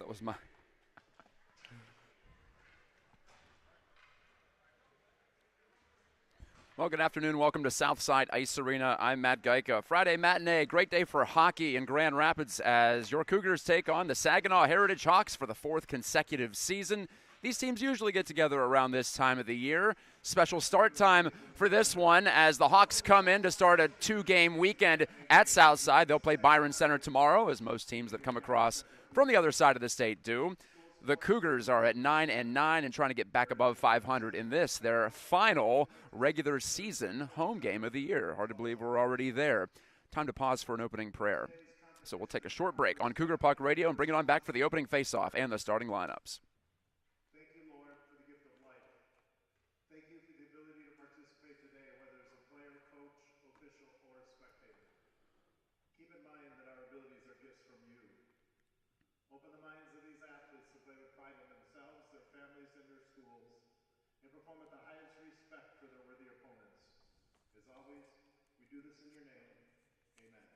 That was my. Well, good afternoon. Welcome to Southside Ice Arena. I'm Matt Gajtka. Friday matinee, great day for hockey in Grand Rapids as your Cougars take on the Saginaw Heritage Hawks for the fourth consecutive season. These teams usually get together around this time of the year. Special start time for this one as the Hawks come in to start a two-game weekend at Southside. They'll play Byron Center tomorrow, as most teams that come across from the other side of the state do. The Cougars are at 9-9 and trying to get back above 500 in this, their final regular season home game of the year. Hard to believe we're already there. Time to pause for an opening prayer. So we'll take a short break on Cougar Puck Radio and bring it on back for the opening faceoff and the starting lineups. Thank you, Lord, for the gift of life. Thank you for the ability to participate today, whether as a player, coach, official, or a spectator. Keep in mind that our abilities are gifts from you. Open the minds of these athletes to play with pride in themselves, their families, and their schools, and perform with the highest respect for their worthy opponents. As always, we do this in your name. Amen.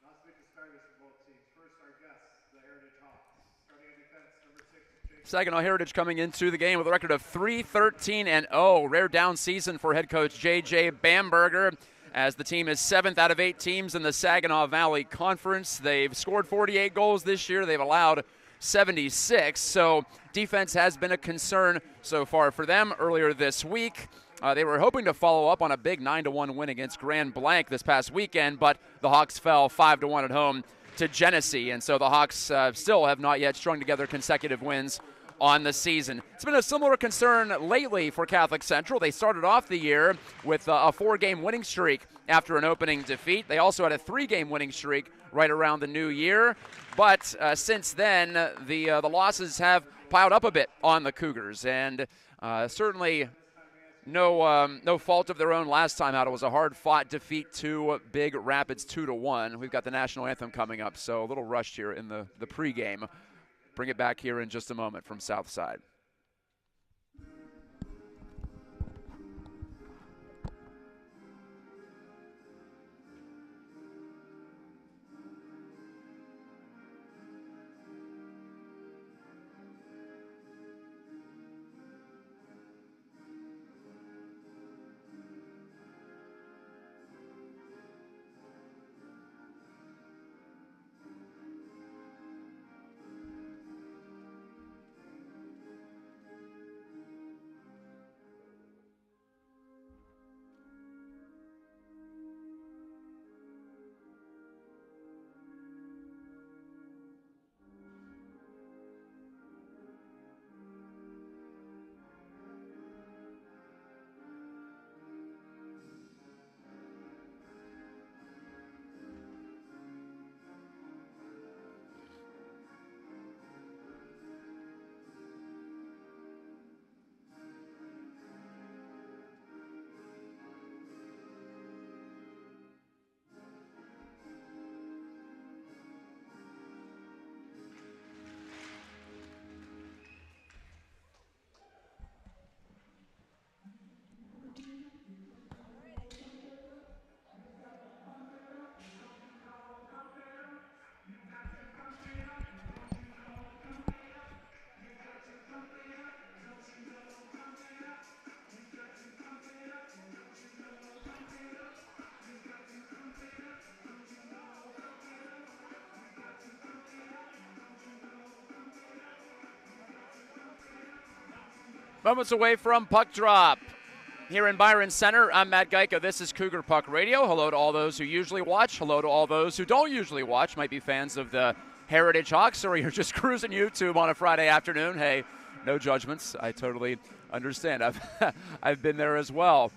Now speakers starters for both teams. First, our guests, the Heritage Hawks. Starting on defense, number 6, Saginaw Heritage coming into the game with a record of 3-13-0. Rare down season for head coach J.J. Bamberger, as the team is 7th out of 8 teams in the Saginaw Valley Conference. They've scored 48 goals this year. They've allowed 76. So defense has been a concern so far for them. Earlier this week, they were hoping to follow up on a big 9-1 win against Grand Blanc this past weekend, but the Hawks fell 5-1 at home to Genesee. And so the Hawks still have not yet strung together consecutive wins on the season. It's been a similar concern lately for Catholic Central. They started off the year with a 4-game winning streak after an opening defeat. They also had a 3-game winning streak right around the new year. But since then, the losses have piled up a bit on the Cougars. And certainly no fault of their own last time out. It was a hard-fought defeat to Big Rapids 2-1. We've got the national anthem coming up, so a little rushed here in the pregame. Bring it back here in just a moment from Southside. Moments away from puck drop. Here in Byron Center, I'm Matt Gajtka. This is Cougar Puck Radio. Hello to all those who usually watch. Hello to all those who don't usually watch. Might be fans of the Heritage Hawks, or you're just cruising YouTube on a Friday afternoon. Hey, no judgments. I totally understand. I've been there as well.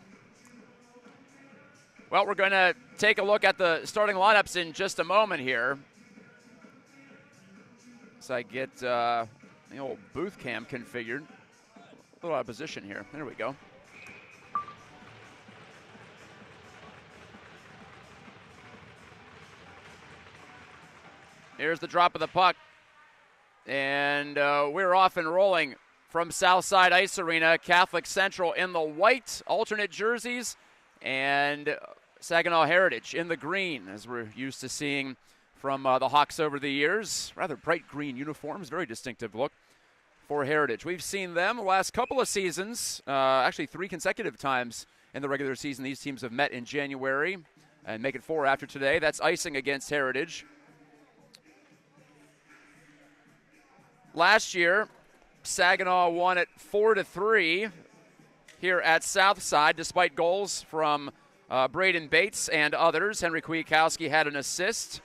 Well, we're going to take a look at the starting lineups in just a moment here. So I get the old booth cam configured. A little out of position here. There we go. Here's the drop of the puck. And we're off and rolling from Southside Ice Arena. Catholic Central in the white alternate jerseys, and Saginaw Heritage in the green, as we're used to seeing from the Hawks over the years. Rather bright green uniforms, very distinctive look for Heritage. We've seen them the last couple of seasons, actually 3 consecutive times in the regular season. These teams have met in January and make it 4 after today. That's icing against Heritage. Last year, Saginaw won it 4-3 here at Southside, despite goals from Braden Bates and others. Henry Kwiatkowski had an assist.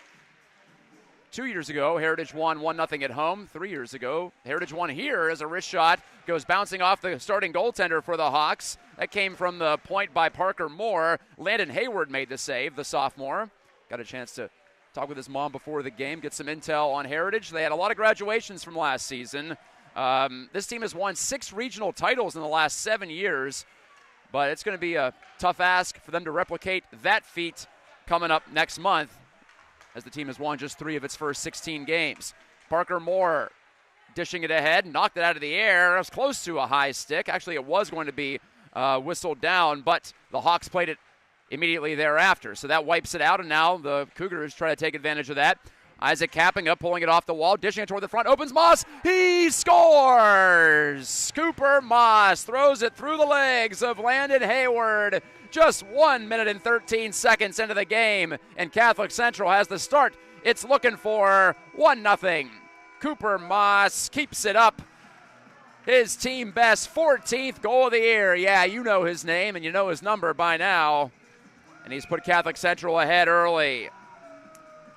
2 years ago, Heritage won 1-0 at home. 3 years ago, Heritage won here as a wrist shot goes bouncing off the starting goaltender for the Hawks. That came from the point by Parker Moore. Landon Hayward made the save, the sophomore. Got a chance to talk with his mom before the game, get some intel on Heritage. They had a lot of graduations from last season. This team has won 6 regional titles in the last 7 years, but it's going to be a tough ask for them to replicate that feat coming up next month, as the team has won just 3 of its first 16 games. Parker Moore dishing it ahead, knocked it out of the air. It was close to a high stick. Actually, it was going to be whistled down, but the Hawks played it immediately thereafter. So that wipes it out, and now the Cougars try to take advantage of that. Isaac Kappinga pulling it off the wall, dishing it toward the front, opens Moss. He scores! Cooper Moss throws it through the legs of Landon Hayward. Just 1 minute and 13 seconds into the game, and Catholic Central has the start. It's looking for 1-0. Cooper Moss keeps it up. His team best 14th goal of the year. Yeah, you know his name and you know his number by now. And he's put Catholic Central ahead early.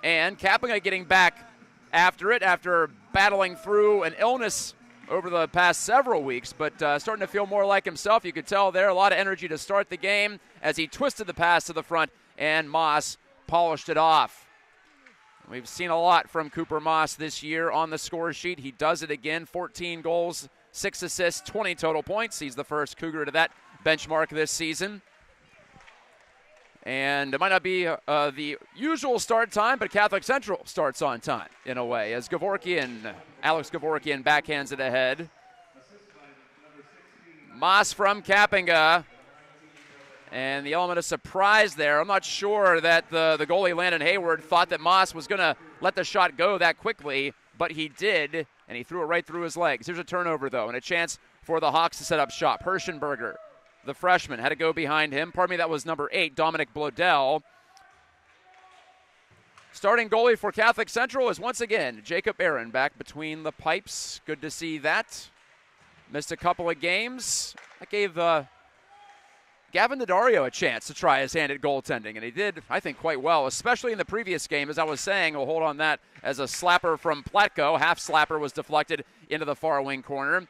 And Kappinga getting back after it after battling through an illness over the past several weeks, but starting to feel more like himself. You could tell there, a lot of energy to start the game as he twisted the pass to the front, and Moss polished it off. We've seen a lot from Cooper Moss this year on the score sheet. He does it again, 14 goals, 6 assists, 20 total points. He's the first Cougar to that benchmark this season. And it might not be the usual start time, but Catholic Central starts on time in a way, as Alex Gavorkian backhands it ahead. Moss from Kappinga. And the element of surprise there. I'm not sure that the goalie, Landon Hayward, thought that Moss was going to let the shot go that quickly, but he did, and he threw it right through his legs. Here's a turnover, though, and a chance for the Hawks to set up shop. Hirschenberger, the freshman, had to go behind him. Pardon me, that was number 8, Dominic Blodell. Starting goalie for Catholic Central is once again Jacob Aaron, back between the pipes. Good to see that. Missed a couple of games. That gave Gavin Daddario a chance to try his hand at goaltending, and he did, I think, quite well, especially in the previous game. As I was saying, we'll hold on that as a slapper from Platko. Half slapper was deflected into the far wing corner.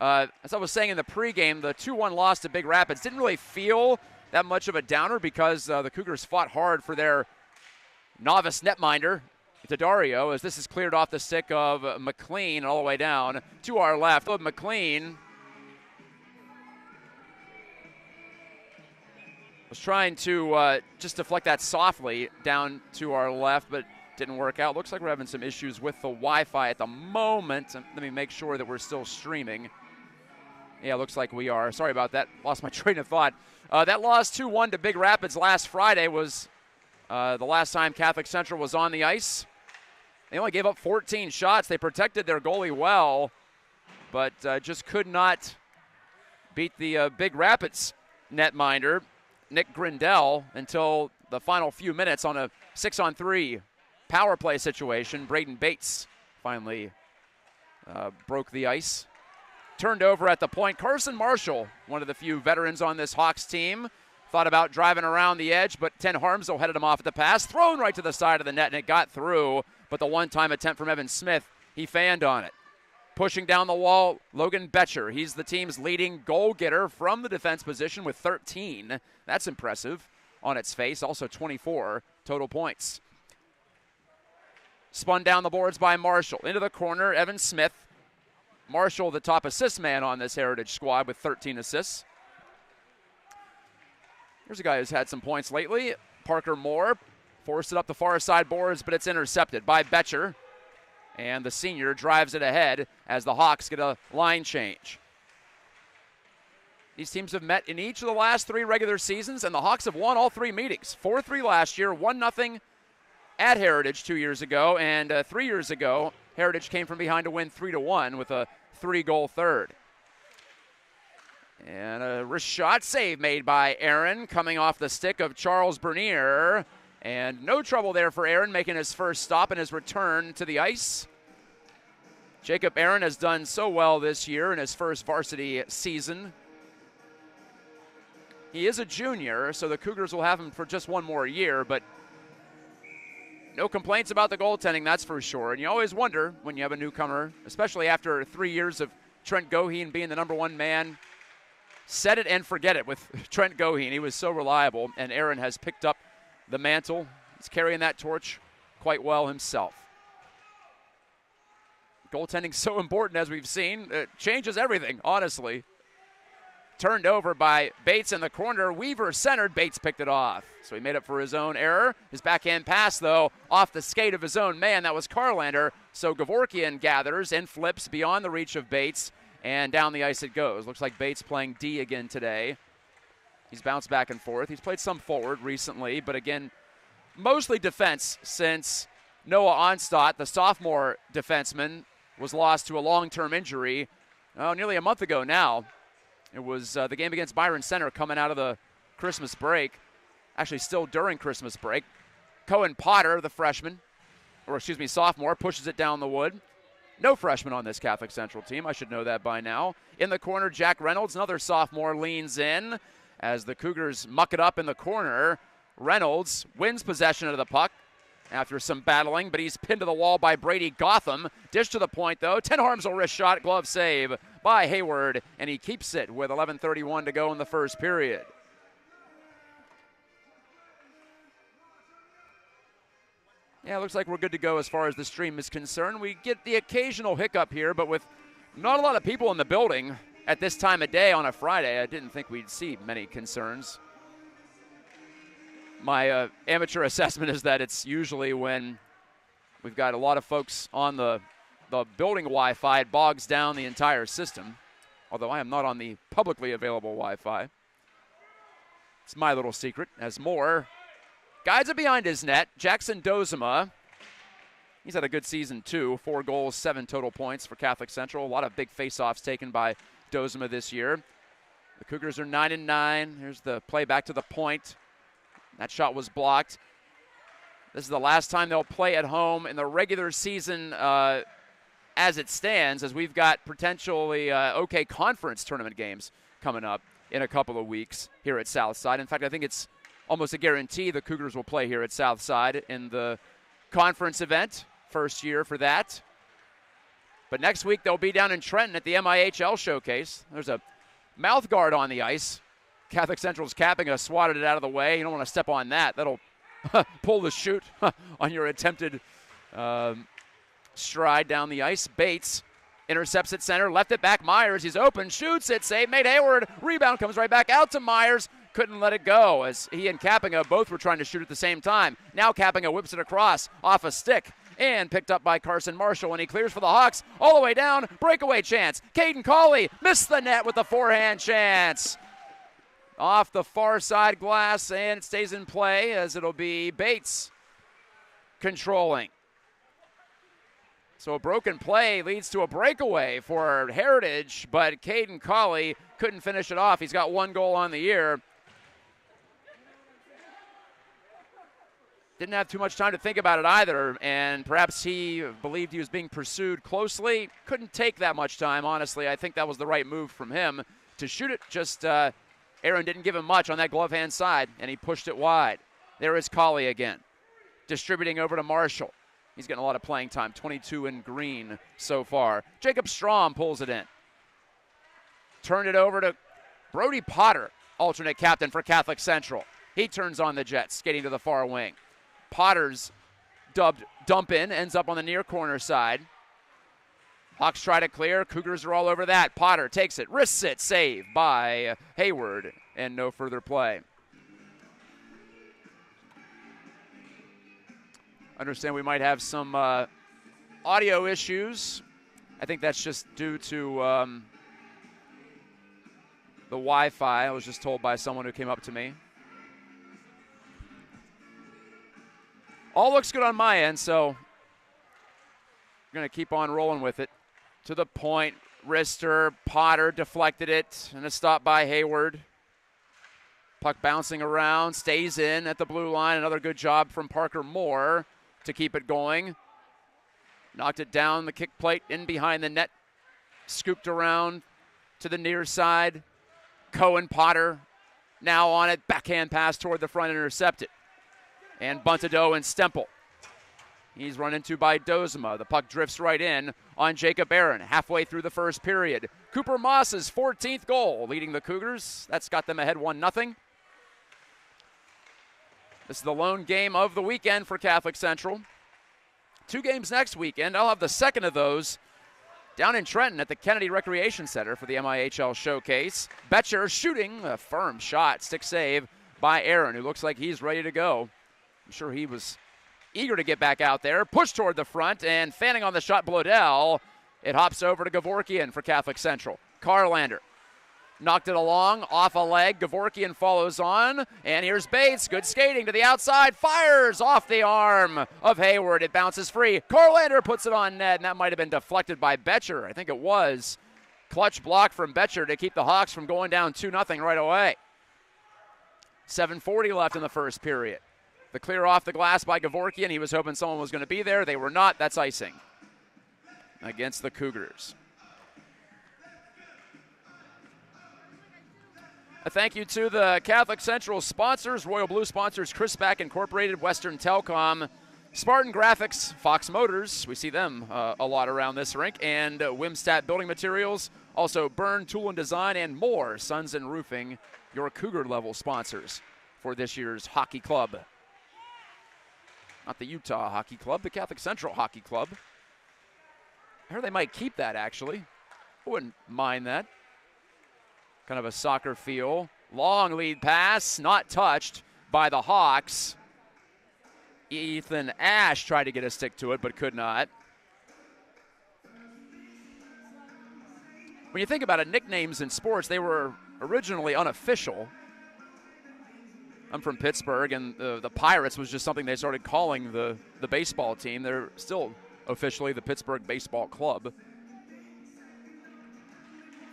As I was saying in the pregame, the 2-1 loss to Big Rapids didn't really feel that much of a downer because the Cougars fought hard for their novice netminder, Daddario, as this is cleared off the stick of McLean all the way down to our left. McLean was trying to just deflect that softly down to our left, but didn't work out. Looks like we're having some issues with the Wi-Fi at the moment. Let me make sure that we're still streaming. Yeah, looks like we are. Sorry about that. Lost my train of thought. That loss 2-1 to Big Rapids last Friday was the last time Catholic Central was on the ice. They only gave up 14 shots. They protected their goalie well, but just could not beat the Big Rapids netminder, Nick Grindell, until the final few minutes on a 6-on-3 power play situation. Braden Bates finally broke the ice. Turned over at the point. Carson Marshall, one of the few veterans on this Hawks team, thought about driving around the edge, but Ten Harmsel headed him off at the pass. Thrown right to the side of the net, and it got through. But the one-time attempt from Evan Smith, he fanned on it. Pushing down the wall, Logan Betcher. He's the team's leading goal-getter from the defense position with 13. That's impressive on its face. Also 24 total points. Spun down the boards by Marshall. Into the corner, Evan Smith. Marshall, the top assist man on this Heritage squad with 13 assists. Here's a guy who's had some points lately. Parker Moore forced it up the far side boards, but it's intercepted by Betcher. And the senior drives it ahead as the Hawks get a line change. These teams have met in each of the last 3 regular seasons, and the Hawks have won all 3 meetings. 4-3 last year, 1-0 at Heritage 2 years ago, and 3 years ago, Heritage came from behind to win 3-1 with a 3-goal third. And a wrist shot save made by Aaron, coming off the stick of Charles Bernier. And no trouble there for Aaron, making his first stop and his return to the ice. Jacob Aaron has done so well this year in his first varsity season. He is a junior, so the Cougars will have him for just one more year, but no complaints about the goaltending, that's for sure. And you always wonder when you have a newcomer, especially after 3 years of Trent Goheen being the #1 man. Set it and forget it with Trent Goheen. He was so reliable, and Aaron has picked up the mantle. He's carrying that torch quite well himself. Goaltending so important, as we've seen. It changes everything, honestly. Turned over by Bates in the corner. Weaver centered. Bates picked it off. So he made up for his own error. His backhand pass, though, off the skate of his own man. That was Carlander. So Gavorkian gathers and flips beyond the reach of Bates, and down the ice it goes. Looks like Bates playing D again today. He's bounced back and forth. He's played some forward recently, but again, mostly defense since Noah Onstott, the sophomore defenseman, was lost to a long-term injury nearly a month ago now. It was the game against Byron Center coming out of the Christmas break. Actually, still during Christmas break. Cohen Potter, the freshman, sophomore, pushes it down the wood. No freshman on this Catholic Central team. I should know that by now. In the corner, Jack Reynolds, another sophomore, leans in as the Cougars muck it up in the corner. Reynolds wins possession of the puck after some battling, but he's pinned to the wall by Brady Gotham. Dish to the point, though. Ten Harmsel wrist shot, glove save by Hayward, and he keeps it with 11:31 to go in the first period. Yeah, it looks like we're good to go as far as the stream is concerned. We get the occasional hiccup here, but with not a lot of people in the building at this time of day on a Friday, I didn't think we'd see many concerns. My amateur assessment is that it's usually when we've got a lot of folks on the building Wi-Fi, it bogs down the entire system, although I am not on the publicly available Wi-Fi. It's my little secret, as Moore guides it behind his net. Jackson Dozema, he's had a good season too. 4 goals, 7 total points for Catholic Central. A lot of big face-offs taken by Dozema this year. The Cougars are 9-9. Here's the play back to the point. That shot was blocked. This is the last time they'll play at home in the regular season as it stands, as we've got potentially OK conference tournament games coming up in a couple of weeks here at Southside. In fact, I think it's almost a guarantee the Cougars will play here at Southside in the conference event, first year for that. But next week they'll be down in Trenton at the MIHL showcase. There's a mouth guard on the ice. Catholic Central's capping us, swatted it out of the way. You don't want to step on that. That'll pull the chute on your attempted stride down the ice. Bates intercepts at center, left it back. Myers, he's open, shoots it, save made. Hayward, rebound comes right back out to Myers. Couldn't let it go as he and Kappinga both were trying to shoot at the same time. Now Kappinga whips it across off a stick and picked up by Carson Marshall, and he clears for the Hawks all the way down. Breakaway chance. Caden Cawley missed the net with the forehand chance. Off the far side glass, and it stays in play as it'll be Bates controlling. So a broken play leads to a breakaway for Heritage, but Caden Cawley couldn't finish it off. He's got 1 goal on the year. Didn't have too much time to think about it either, and perhaps he believed he was being pursued closely. Couldn't take that much time, honestly. I think that was the right move from him to shoot it. Just Aaron didn't give him much on that glove hand side, and he pushed it wide. There is Cawley again, distributing over to Marshall. He's getting a lot of playing time, 22 in green so far. Jacob Strom pulls it in. Turned it over to Brody Potter, alternate captain for Catholic Central. He turns on the Jets, skating to the far wing. Potter's dubbed dump in, ends up on the near corner side. Hawks try to clear. Cougars are all over that. Potter takes it, wrists it, save by Hayward, and no further play. Understand we might have some audio issues. I think that's just due to the Wi-Fi. I was just told by someone who came up to me. all looks good on my end, so we're going to keep on rolling with it. To the point, wrister, Potter deflected it, and a stop by Hayward. Puck bouncing around, stays in at the blue line. Another good job from Parker Moore to keep it going. Knocked it down the kick plate, in behind the net. Scooped around to the near side. Cohen, Potter now on it. Backhand pass toward the front, intercepted. And Buntado and Stempel. He's run into by Dozema. The puck drifts right in on Jacob Aaron halfway through the first period. Cooper Moss's 14th goal leading the Cougars. That's got them ahead 1-0. This is the lone game of the weekend for Catholic Central. 2 games next weekend. I'll have the second of those down in Trenton at the Kennedy Recreation Center for the MIHL Showcase. Betcher shooting a firm shot. Stick save by Aaron, who looks like he's ready to go. I'm sure he was eager to get back out there. Push toward the front, and fanning on the shot, Blodell. It hops over to Gavorkian for Catholic Central. Carlander knocked it along, off a leg. Gavorkian follows on, and here's Bates. Good skating to the outside, fires off the arm of Hayward. It bounces free. Carlander puts it on net, and that might have been deflected by Betcher. I think it was. Clutch block from Betcher to keep the Hawks from going down 2-0 right away. 7:40 left in the first period. The clear off the glass by Gavorkian. He was hoping someone was going to be there. They were not. That's icing against the Cougars. A thank you to the Catholic Central sponsors, Royal Blue sponsors, Crispback Incorporated, Western Telecom, Spartan Graphics, Fox Motors. We see them a lot around this rink, and Wimstat Building Materials, also Byrne Tool and Design, and more. Suns and Roofing, your Cougar level sponsors for this year's hockey club. Not the Utah Hockey Club, the Catholic Central Hockey Club. I heard they might keep that, actually. I wouldn't mind that. Kind of a soccer feel. Long lead pass, not touched by the Hawks. Ethan Ash tried to get a stick to it, but could not. When you think about it, nicknames in sports, they were originally unofficial. I'm from Pittsburgh, and the Pirates was just something they started calling the baseball team. They're still officially the Pittsburgh Baseball Club. Of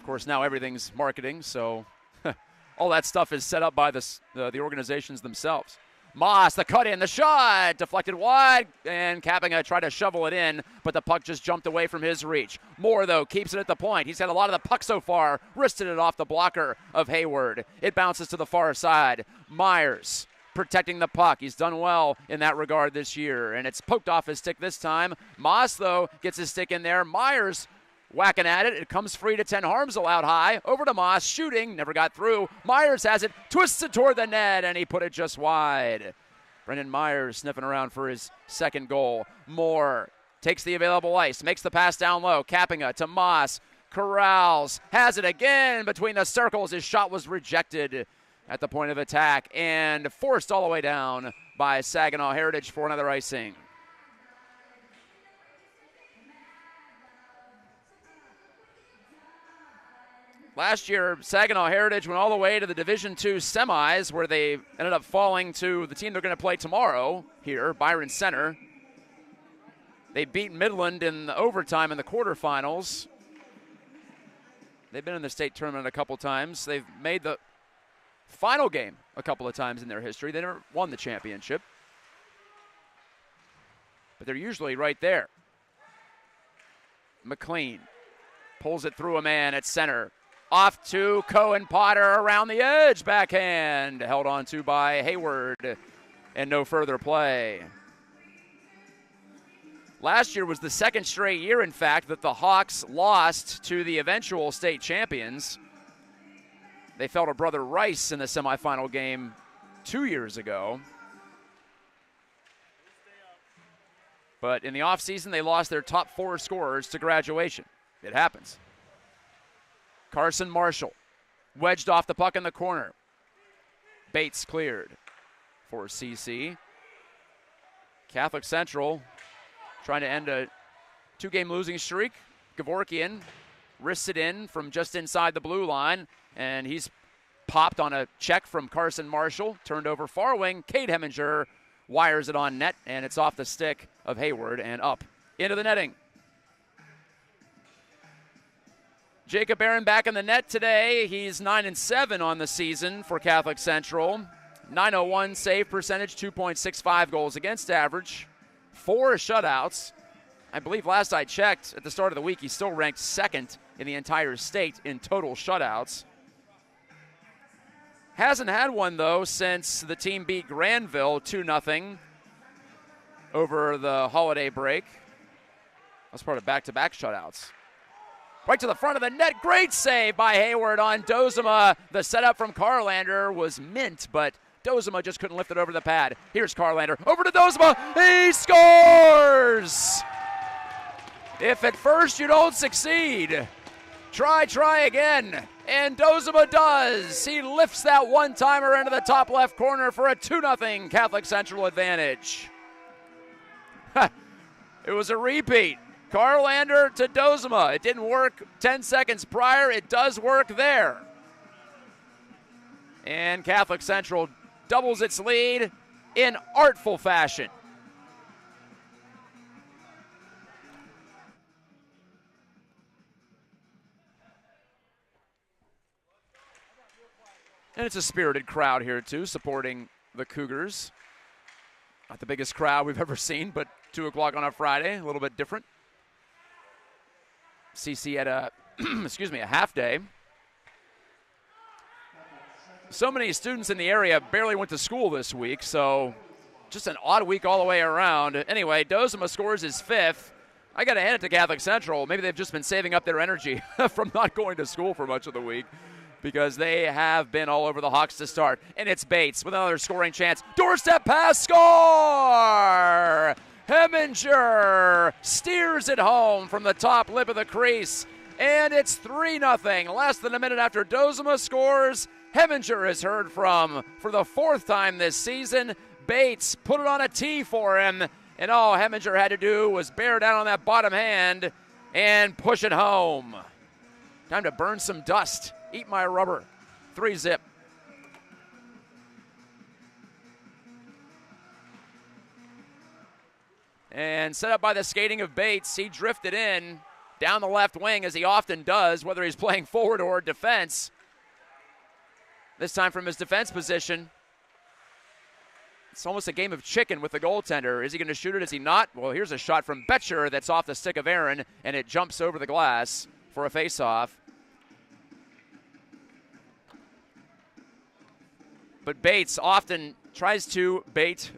course, now everything's marketing, so all that stuff is set up by the organizations themselves. Moss, the cut in, the shot, deflected wide, and Kapinga tried to shovel it in, but the puck just jumped away from his reach. Moore, though, keeps it at the point. He's had a lot of the puck so far, wristed it off the blocker of Hayward. It bounces to the far side. Myers protecting the puck. He's done well in that regard this year, and it's poked off his stick this time. Moss, though, gets his stick in there. Myers whacking at it. It comes free to Ten Harmsel out high. Over to Moss, shooting, never got through. Myers has it, twists it toward the net, and he put it just wide. Brendan Myers sniffing around for his second goal. Moore takes the available ice, makes the pass down low. Kapinga to Moss, corrals, has it again between the circles. His shot was rejected at the point of attack and forced all the way down by Saginaw Heritage for another icing. Last year, Saginaw Heritage went all the way to the Division II semis, where they ended up falling to the team they're going to play tomorrow here, Byron Center. They beat Midland in the overtime in the quarterfinals. They've been in the state tournament a couple times. They've made the final game a couple of times in their history. They never won the championship. But they're usually right there. McLean pulls it through a man at center. Off to Cohen Potter around the edge. Backhand held on to by Hayward, and no further play. Last year was the second straight year, in fact, that the Hawks lost to the eventual state champions. They fell to Brother Rice in the semifinal game 2 years ago. But in the offseason, they lost their top 4 scorers to graduation. It happens. Carson Marshall wedged off the puck in the corner. Bates cleared for CC. Catholic Central trying to end a 2-game losing streak. Gavorkian wrists it in from just inside the blue line, and he's popped on a check from Carson Marshall. Turned over far wing. Cade Heminger wires it on net, and it's off the stick of Hayward and up into the netting. Jacob Aaron back in the net today. He's 9-7 on the season for Catholic Central. .901 save percentage, 2.65 goals against average, 4 shutouts. I believe last I checked at the start of the week, he's still ranked second in the entire state in total shutouts. Hasn't had one, though, since the team beat Granville 2-0 over the holiday break. That's part of back-to-back shutouts. Right to the front of the net. Great save by Hayward on Dozema. The setup from Carlander was mint, but Dozema just couldn't lift it over the pad. Here's Carlander. Over to Dozema. He scores! If at first you don't succeed, try again. And Dozema does. He lifts that one-timer into the top left corner for a 2-0 Catholic Central advantage. It was a repeat. Carlander to Dozema. It didn't work 10 seconds prior. It does work there. And Catholic Central doubles its lead in artful fashion. And it's a spirited crowd here, too, supporting the Cougars. Not the biggest crowd we've ever seen, but 2 o'clock on a Friday, a little bit different. CC at a, a half day. So many students in the area barely went to school this week, so just an odd week all the way around. Anyway, Dozema scores his 5th. I got to hand it to Catholic Central. Maybe they've just been saving up their energy from not going to school for much of the week, because they have been all over the Hawks to start. And it's Bates with another scoring chance. Doorstep pass, score! Heminger steers it home from the top lip of the crease, and it's 3-0. Less than a minute after Dozema scores, Heminger is heard from for the 4th time this season. Bates put it on a tee for him, and all Heminger had to do was bear down on that bottom hand and push it home. Time to burn some dust. Eat my rubber. 3-zip. And set up by the skating of Bates, he drifted in down the left wing, as he often does, whether he's playing forward or defense. This time from his defense position. It's almost a game of chicken with the goaltender. Is he going to shoot it? Is he not? Well, here's a shot from Betcher that's off the stick of Aaron, and it jumps over the glass for a faceoff. But Bates often tries to bait,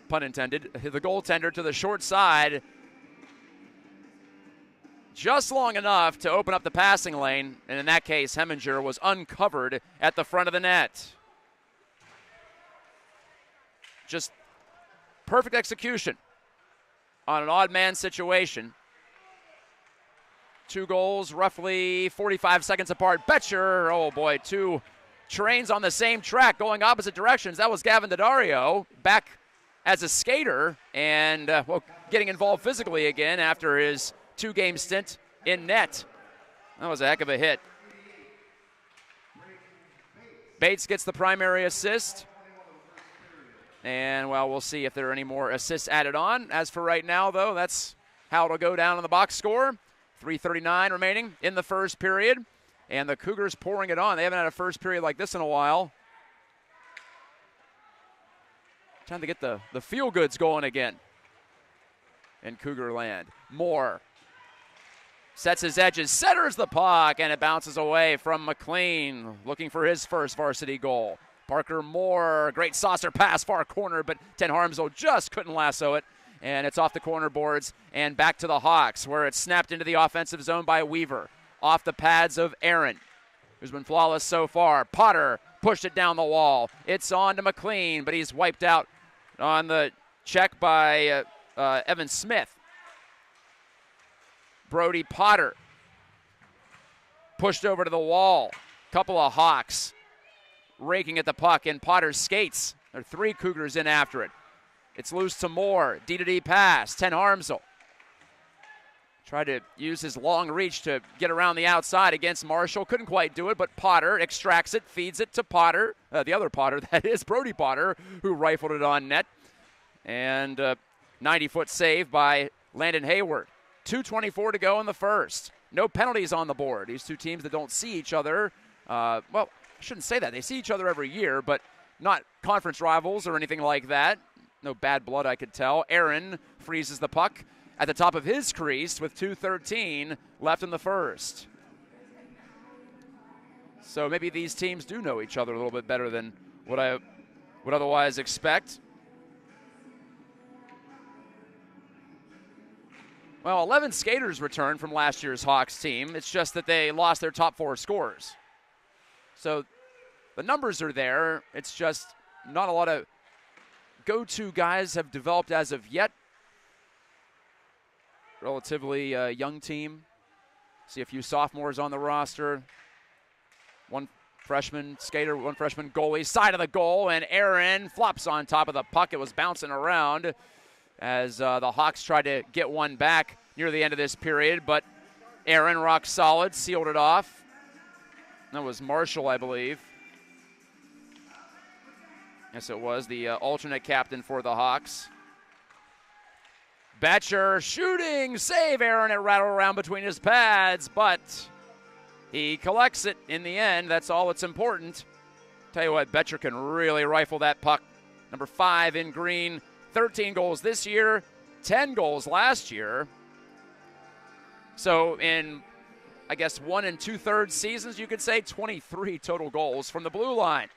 pun intended, the goaltender to the short side just long enough to open up the passing lane, and in that case, Heminger was uncovered at the front of the net. Just perfect execution on an odd man situation. 2 goals, roughly 45 seconds apart. Betcher, oh boy, 2 trains on the same track going opposite directions. That was Gavin Daddario back as a skater and getting involved physically again after his 2-game stint in net. That was a heck of a hit. Bates gets the primary assist. And, well, we'll see if there are any more assists added on. As for right now, though, that's how it'll go down on the box score. 3:39 remaining in the first period. And the Cougars pouring it on. They haven't had a first period like this in a while. Time to get the feel-goods going again in Cougar land. Moore sets his edges, centers the puck, and it bounces away from McLean, looking for his first varsity goal. Parker Moore, great saucer pass, far corner, but Ten Harmsel just couldn't lasso it. And it's off the corner boards and back to the Hawks, where it's snapped into the offensive zone by Weaver. Off the pads of Aaron, who's been flawless so far. Potter pushed it down the wall. It's on to McLean, but he's wiped out on the check by Evan Smith. Brody Potter pushed over to the wall. Couple of Hawks raking at the puck, and Potter skates. There are 3 Cougars in after it. It's loose to Moore. D-to-D pass. Ten Harmsel tried to use his long reach to get around the outside against Marshall. Couldn't quite do it, but Potter extracts it, feeds it to Potter. The other Potter, that is Brody Potter, who rifled it on net. And 90-foot save by Landon Hayward. 2:24 to go in the first. No penalties on the board. These two teams that don't see each other, well, I shouldn't say that. They see each other every year, but not conference rivals or anything like that. No bad blood, I could tell. Aaron freezes the puck at the top of his crease with 2:13 left in the first. So maybe these teams do know each other a little bit better than what I would otherwise expect. Well, 11 skaters returned from last year's Hawks team. It's just that they lost their top 4 scorers. So the numbers are there. It's just not a lot of go-to guys have developed as of yet. Relatively young team. See a few sophomores on the roster. One freshman skater, one freshman goalie, side of the goal, and Aaron flops on top of the puck. It was bouncing around as the Hawks tried to get one back near the end of this period, but Aaron, rock solid, sealed it off. That was Marshall, I believe. Yes, it was the alternate captain for the Hawks. Betcher shooting, save Aaron. It rattled around between his pads, but he collects it in the end. That's all that's important. Tell you what, Betcher can really rifle that puck. Number 5 in green, 13 goals this year, 10 goals last year. So in, I guess, 1 2/3 seasons, you could say 23 total goals from the blue line.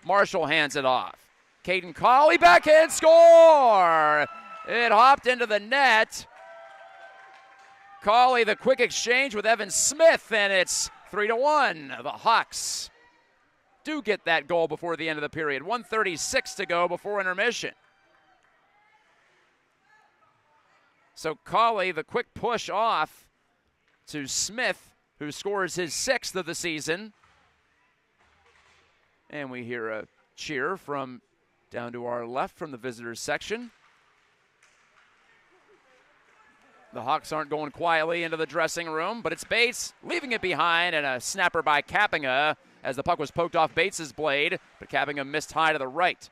Marshall hands it off. Caden Colley, backhand score! It hopped into the net. Colley, the quick exchange with Evan Smith, and it's 3-1. The Hawks do get that goal before the end of the period. 1:36 to go before intermission. So Colley, the quick push off to Smith, who scores his 6th of the season. And we hear a cheer from down to our left from the visitors section. The Hawks aren't going quietly into the dressing room, but it's Bates leaving it behind, and a snapper by Kappinga as the puck was poked off Bates' blade, but Kappinga missed high to the right.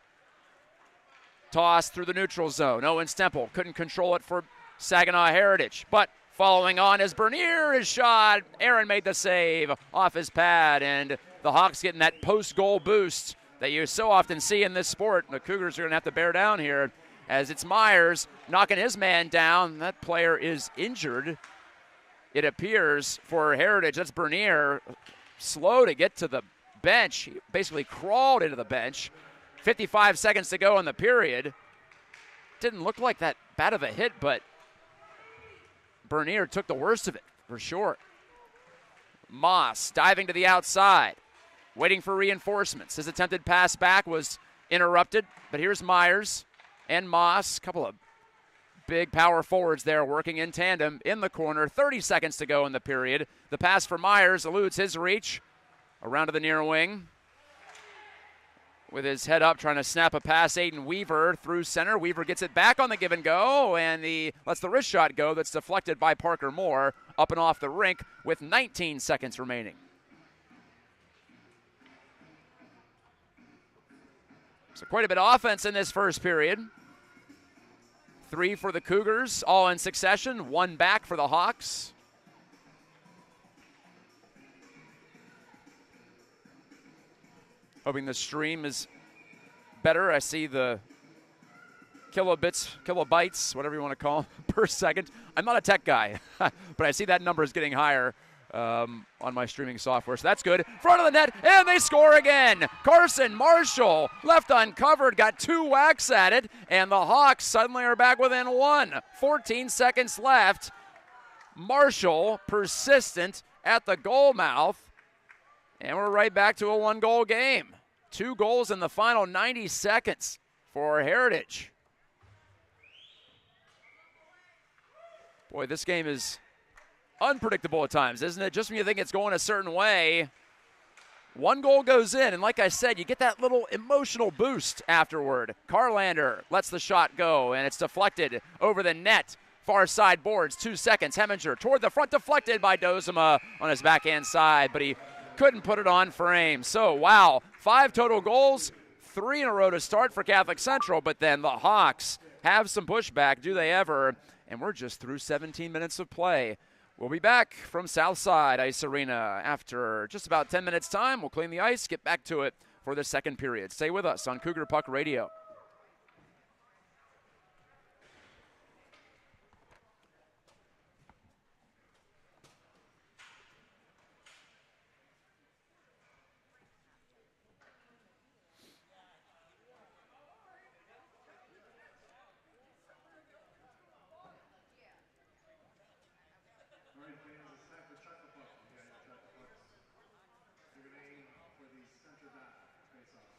Toss through the neutral zone. Owen Stemple couldn't control it for Saginaw Heritage, but following on as Bernier is shot. Aaron made the save off his pad, and the Hawks getting that post-goal boost that you so often see in this sport. The Cougars are going to have to bear down here as it's Myers knocking his man down. That player is injured, it appears, for Heritage. That's Bernier, slow to get to the bench. He basically crawled into the bench. 55 seconds to go in the period. Didn't look like that bad of a hit, but Bernier took the worst of it, for sure. Moss diving to the outside, waiting for reinforcements. His attempted pass back was interrupted, but here's Myers and Moss, a couple of big power forwards there working in tandem in the corner. 30 seconds to go in the period. The pass for Myers eludes his reach. Around to the near wing. With his head up, trying to snap a pass, Aiden Weaver through center. Weaver gets it back on the give and go, and lets the wrist shot go. That's deflected by Parker Moore up and off the rink with 19 seconds remaining. So quite a bit of offense in this first period. 3 for the Cougars, all in succession. 1 back for the Hawks. Hoping the stream is better. I see the kilobytes, whatever you want to call them, per second. I'm not a tech guy, but I see that number is getting higher on my streaming software, so that's good. Front of the net, and they score again. Carson Marshall, left uncovered, got 2 whacks at it, and the Hawks suddenly are back within 1. 14 seconds left. Marshall, persistent at the goal mouth, and we're right back to a 1-goal game. 2 goals in the final 90 seconds for Heritage. Boy, this game is unpredictable at times, isn't it? Just when you think it's going a certain way, 1 goal goes in, and like I said, you get that little emotional boost afterward. Carlander lets the shot go, and it's deflected over the net. Far side boards, 2 seconds. Heminger toward the front, deflected by Dozema on his backhand side, but he couldn't put it on frame. So, wow, 5 total goals, 3 in a row to start for Catholic Central, but then the Hawks have some pushback. Do they ever? And we're just through 17 minutes of play. We'll be back from Southside Ice Arena after just about 10 minutes time. We'll clean the ice, get back to it for the second period. Stay with us on Cougar Puck Radio. All right, fans, it's time for chocolate puck. You got your chocolate pucks. You're going to aim for the center dot face-off.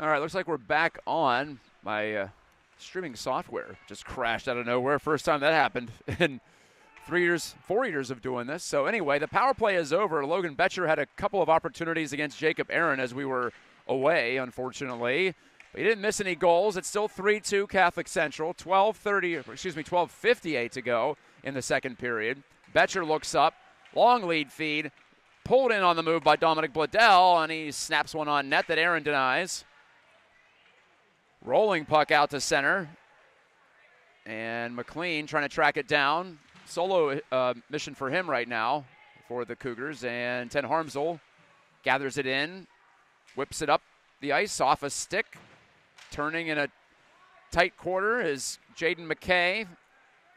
All right, looks like we're back on. My streaming software just crashed out of nowhere. First time that happened in 4 years of doing this. So anyway, the power play is over. Logan Betcher had a couple of opportunities against Jacob Aaron as we were away, unfortunately. But he didn't miss any goals. It's still 3-2 Catholic Central. 12:58 to go in the second period. Betcher looks up. Long lead feed. Pulled in on the move by Dominic Bladell, and he snaps one on net that Aaron denies. Rolling puck out to center. And McLean trying to track it down. Solo mission for him right now for the Cougars. And Ten Harmsel gathers it in. Whips it up the ice off a stick. Turning in a tight quarter is Jaden McKay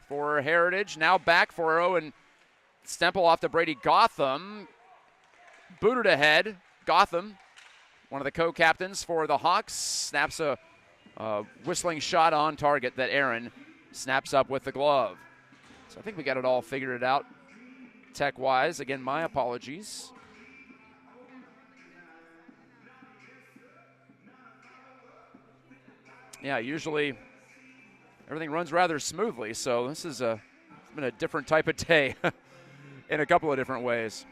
for Heritage. Now back for Owen Stempel off to Brady Gotham. Booted ahead. Gotham, one of the co-captains for the Hawks, snaps a whistling shot on target that Aaron snaps up with the glove. So I think we got it all figured out tech-wise. Again, my apologies. Yeah, usually everything runs rather smoothly, so this is been a different type of day in a couple of different ways.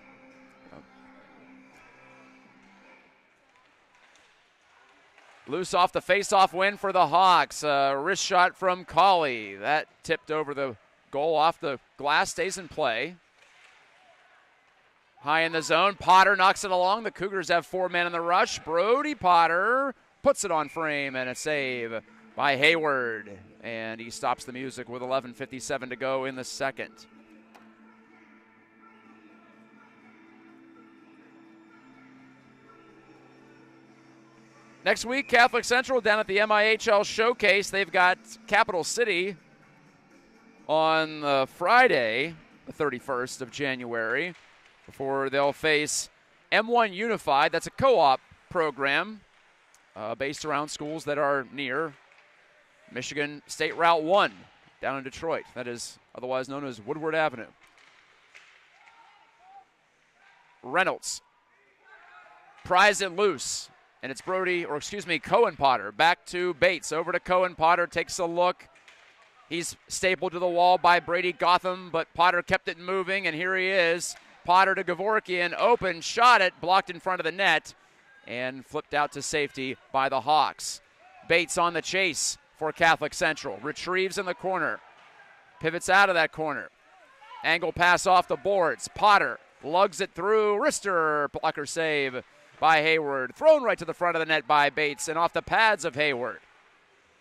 Loose off the face-off win for the Hawks. Wrist shot from Colley. That tipped over the goal off the glass, stays in play. High in the zone. Potter knocks it along. The Cougars have 4 men in the rush. Brody Potter puts it on frame, and a save by Hayward. And he stops the music with 11:57 to go in the second. Next week, Catholic Central down at the MIHL Showcase. They've got Capital City on Friday, the 31st of January, before they'll face M1 Unified. That's a co-op program based around schools that are near Michigan State Route 1 down in Detroit. That is otherwise known as Woodward Avenue. Reynolds pries it loose. And it's Cohen Potter. Back to Bates. Over to Cohen Potter. Takes a look. He's stapled to the wall by Brady Gotham, but Potter kept it moving, and here he is. Potter to Gevorkian. Open, shot it, blocked in front of the net, and flipped out to safety by the Hawks. Bates on the chase for Catholic Central. Retrieves in the corner. Pivots out of that corner. Angle pass off the boards. Potter lugs it through. Wrister, blocker save by Hayward. Thrown right to the front of the net by Bates and off the pads of Hayward.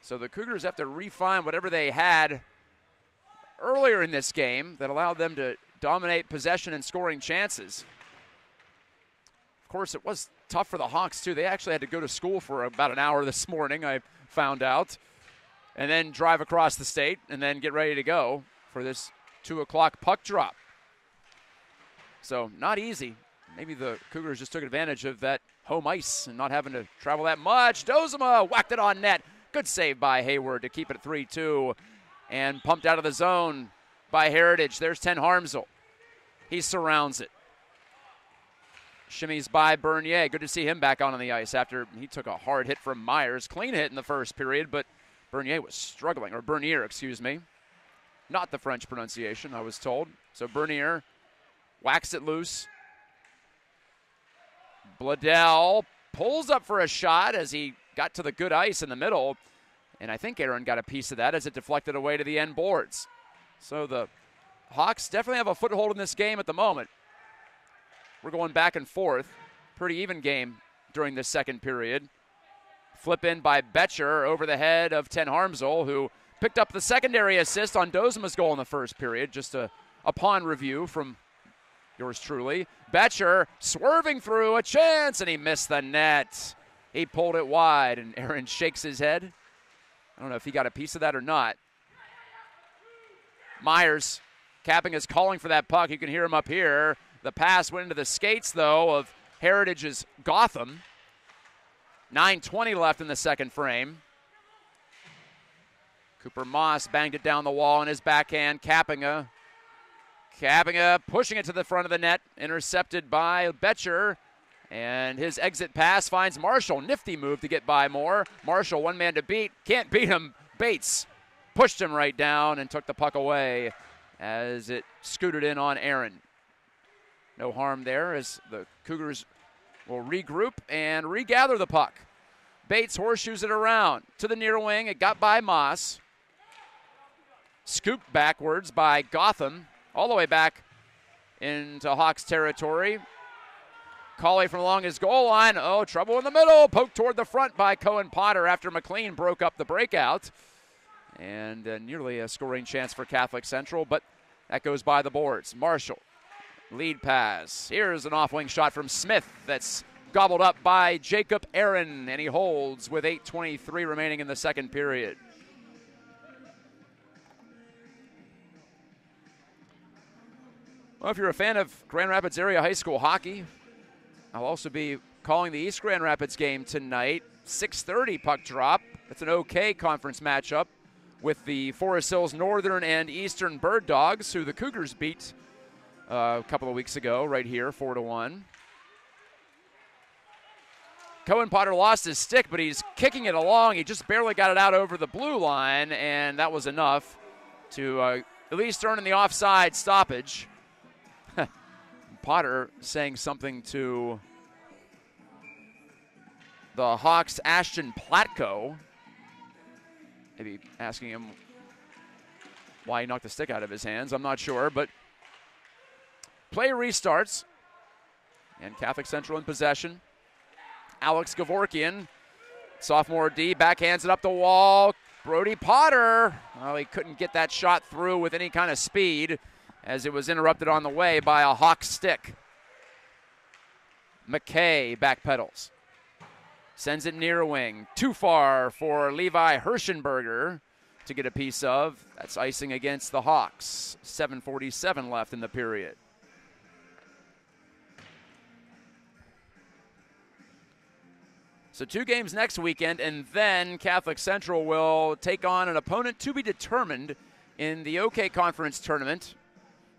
So the Cougars have to refine whatever they had earlier in this game that allowed them to dominate possession and scoring chances. Of course, it was tough for the Hawks, too. They actually had to go to school for about an hour this morning, I found out, and then drive across the state and then get ready to go for this 2 o'clock puck drop. So not easy. Maybe the Cougars just took advantage of that home ice and not having to travel that much. Dozema whacked it on net. Good save by Hayward to keep it at 3-2. And pumped out of the zone by Heritage. There's Ten Harmsel. He surrounds it. Shimmies by Bernier. Good to see him back on the ice after he took a hard hit from Myers. Clean hit in the first period, but Bernier was struggling. Or Bernier, excuse me. Not the French pronunciation, I was told. So Bernier whacks it loose. Bladell pulls up for a shot as he got to the good ice in the middle, and I think Aaron got a piece of that as it deflected away to the end boards. So the Hawks definitely have a foothold in this game at the moment. We're going back and forth. Pretty even game during this second period. Flip in by Betcher over the head of Ten Harmsel, who picked up the secondary assist on Dozema's goal in the first period. Just upon review from yours truly. Betcher swerving through a chance, and he missed the net. He pulled it wide, and Aaron shakes his head. I don't know if he got a piece of that or not. Myers, Capping is calling for that puck. You can hear him up here. The pass went into the skates, though, of Heritage's Gotham. 9:20 left in the second frame. Cooper Moss banged it down the wall in his backhand. Cappinga pushing it to the front of the net. Intercepted by Betcher. And his exit pass finds Marshall. Nifty move to get by Moore. Marshall, one man to beat. Can't beat him. Bates pushed him right down and took the puck away as it scooted in on Aaron. No harm there as the Cougars will regroup and regather the puck. Bates horseshoes it around to the near wing. It got by Moss. Scooped backwards by Gotham. All the way back into Hawks territory. Cauley from along his goal line. Oh, trouble in the middle. Poked toward the front by Cohen Potter after McLean broke up the breakout. And nearly a scoring chance for Catholic Central, but that goes by the boards. Marshall, lead pass. Here's an off-wing shot from Smith that's gobbled up by Jacob Aaron, and he holds with 8:23 remaining in the second period. Well, if you're a fan of Grand Rapids area high school hockey, I'll also be calling the East Grand Rapids game tonight. 6:30 puck drop. It's an okay conference matchup with the Forest Hills Northern and Eastern Bird Dogs, who the Cougars beat a couple of weeks ago right here, 4-1. Cohen Potter lost his stick, but he's kicking it along. He just barely got it out over the blue line, and that was enough to at least earn in the offside stoppage. Potter saying something to the Hawks' Ashton Platko. Maybe asking him why he knocked the stick out of his hands. I'm not sure, but play restarts. And Catholic Central in possession. Alex Gavorkian, sophomore D, backhands it up the wall. Brody Potter, well, he couldn't get that shot through with any kind of speed as it was interrupted on the way by a Hawk stick. McKay backpedals. Sends it near wing. Too far for Levi Hirschenberger to get a piece of. That's icing against the Hawks. 7:47 left in the period. So 2 games next weekend, and then Catholic Central will take on an opponent to be determined in the OK Conference tournament.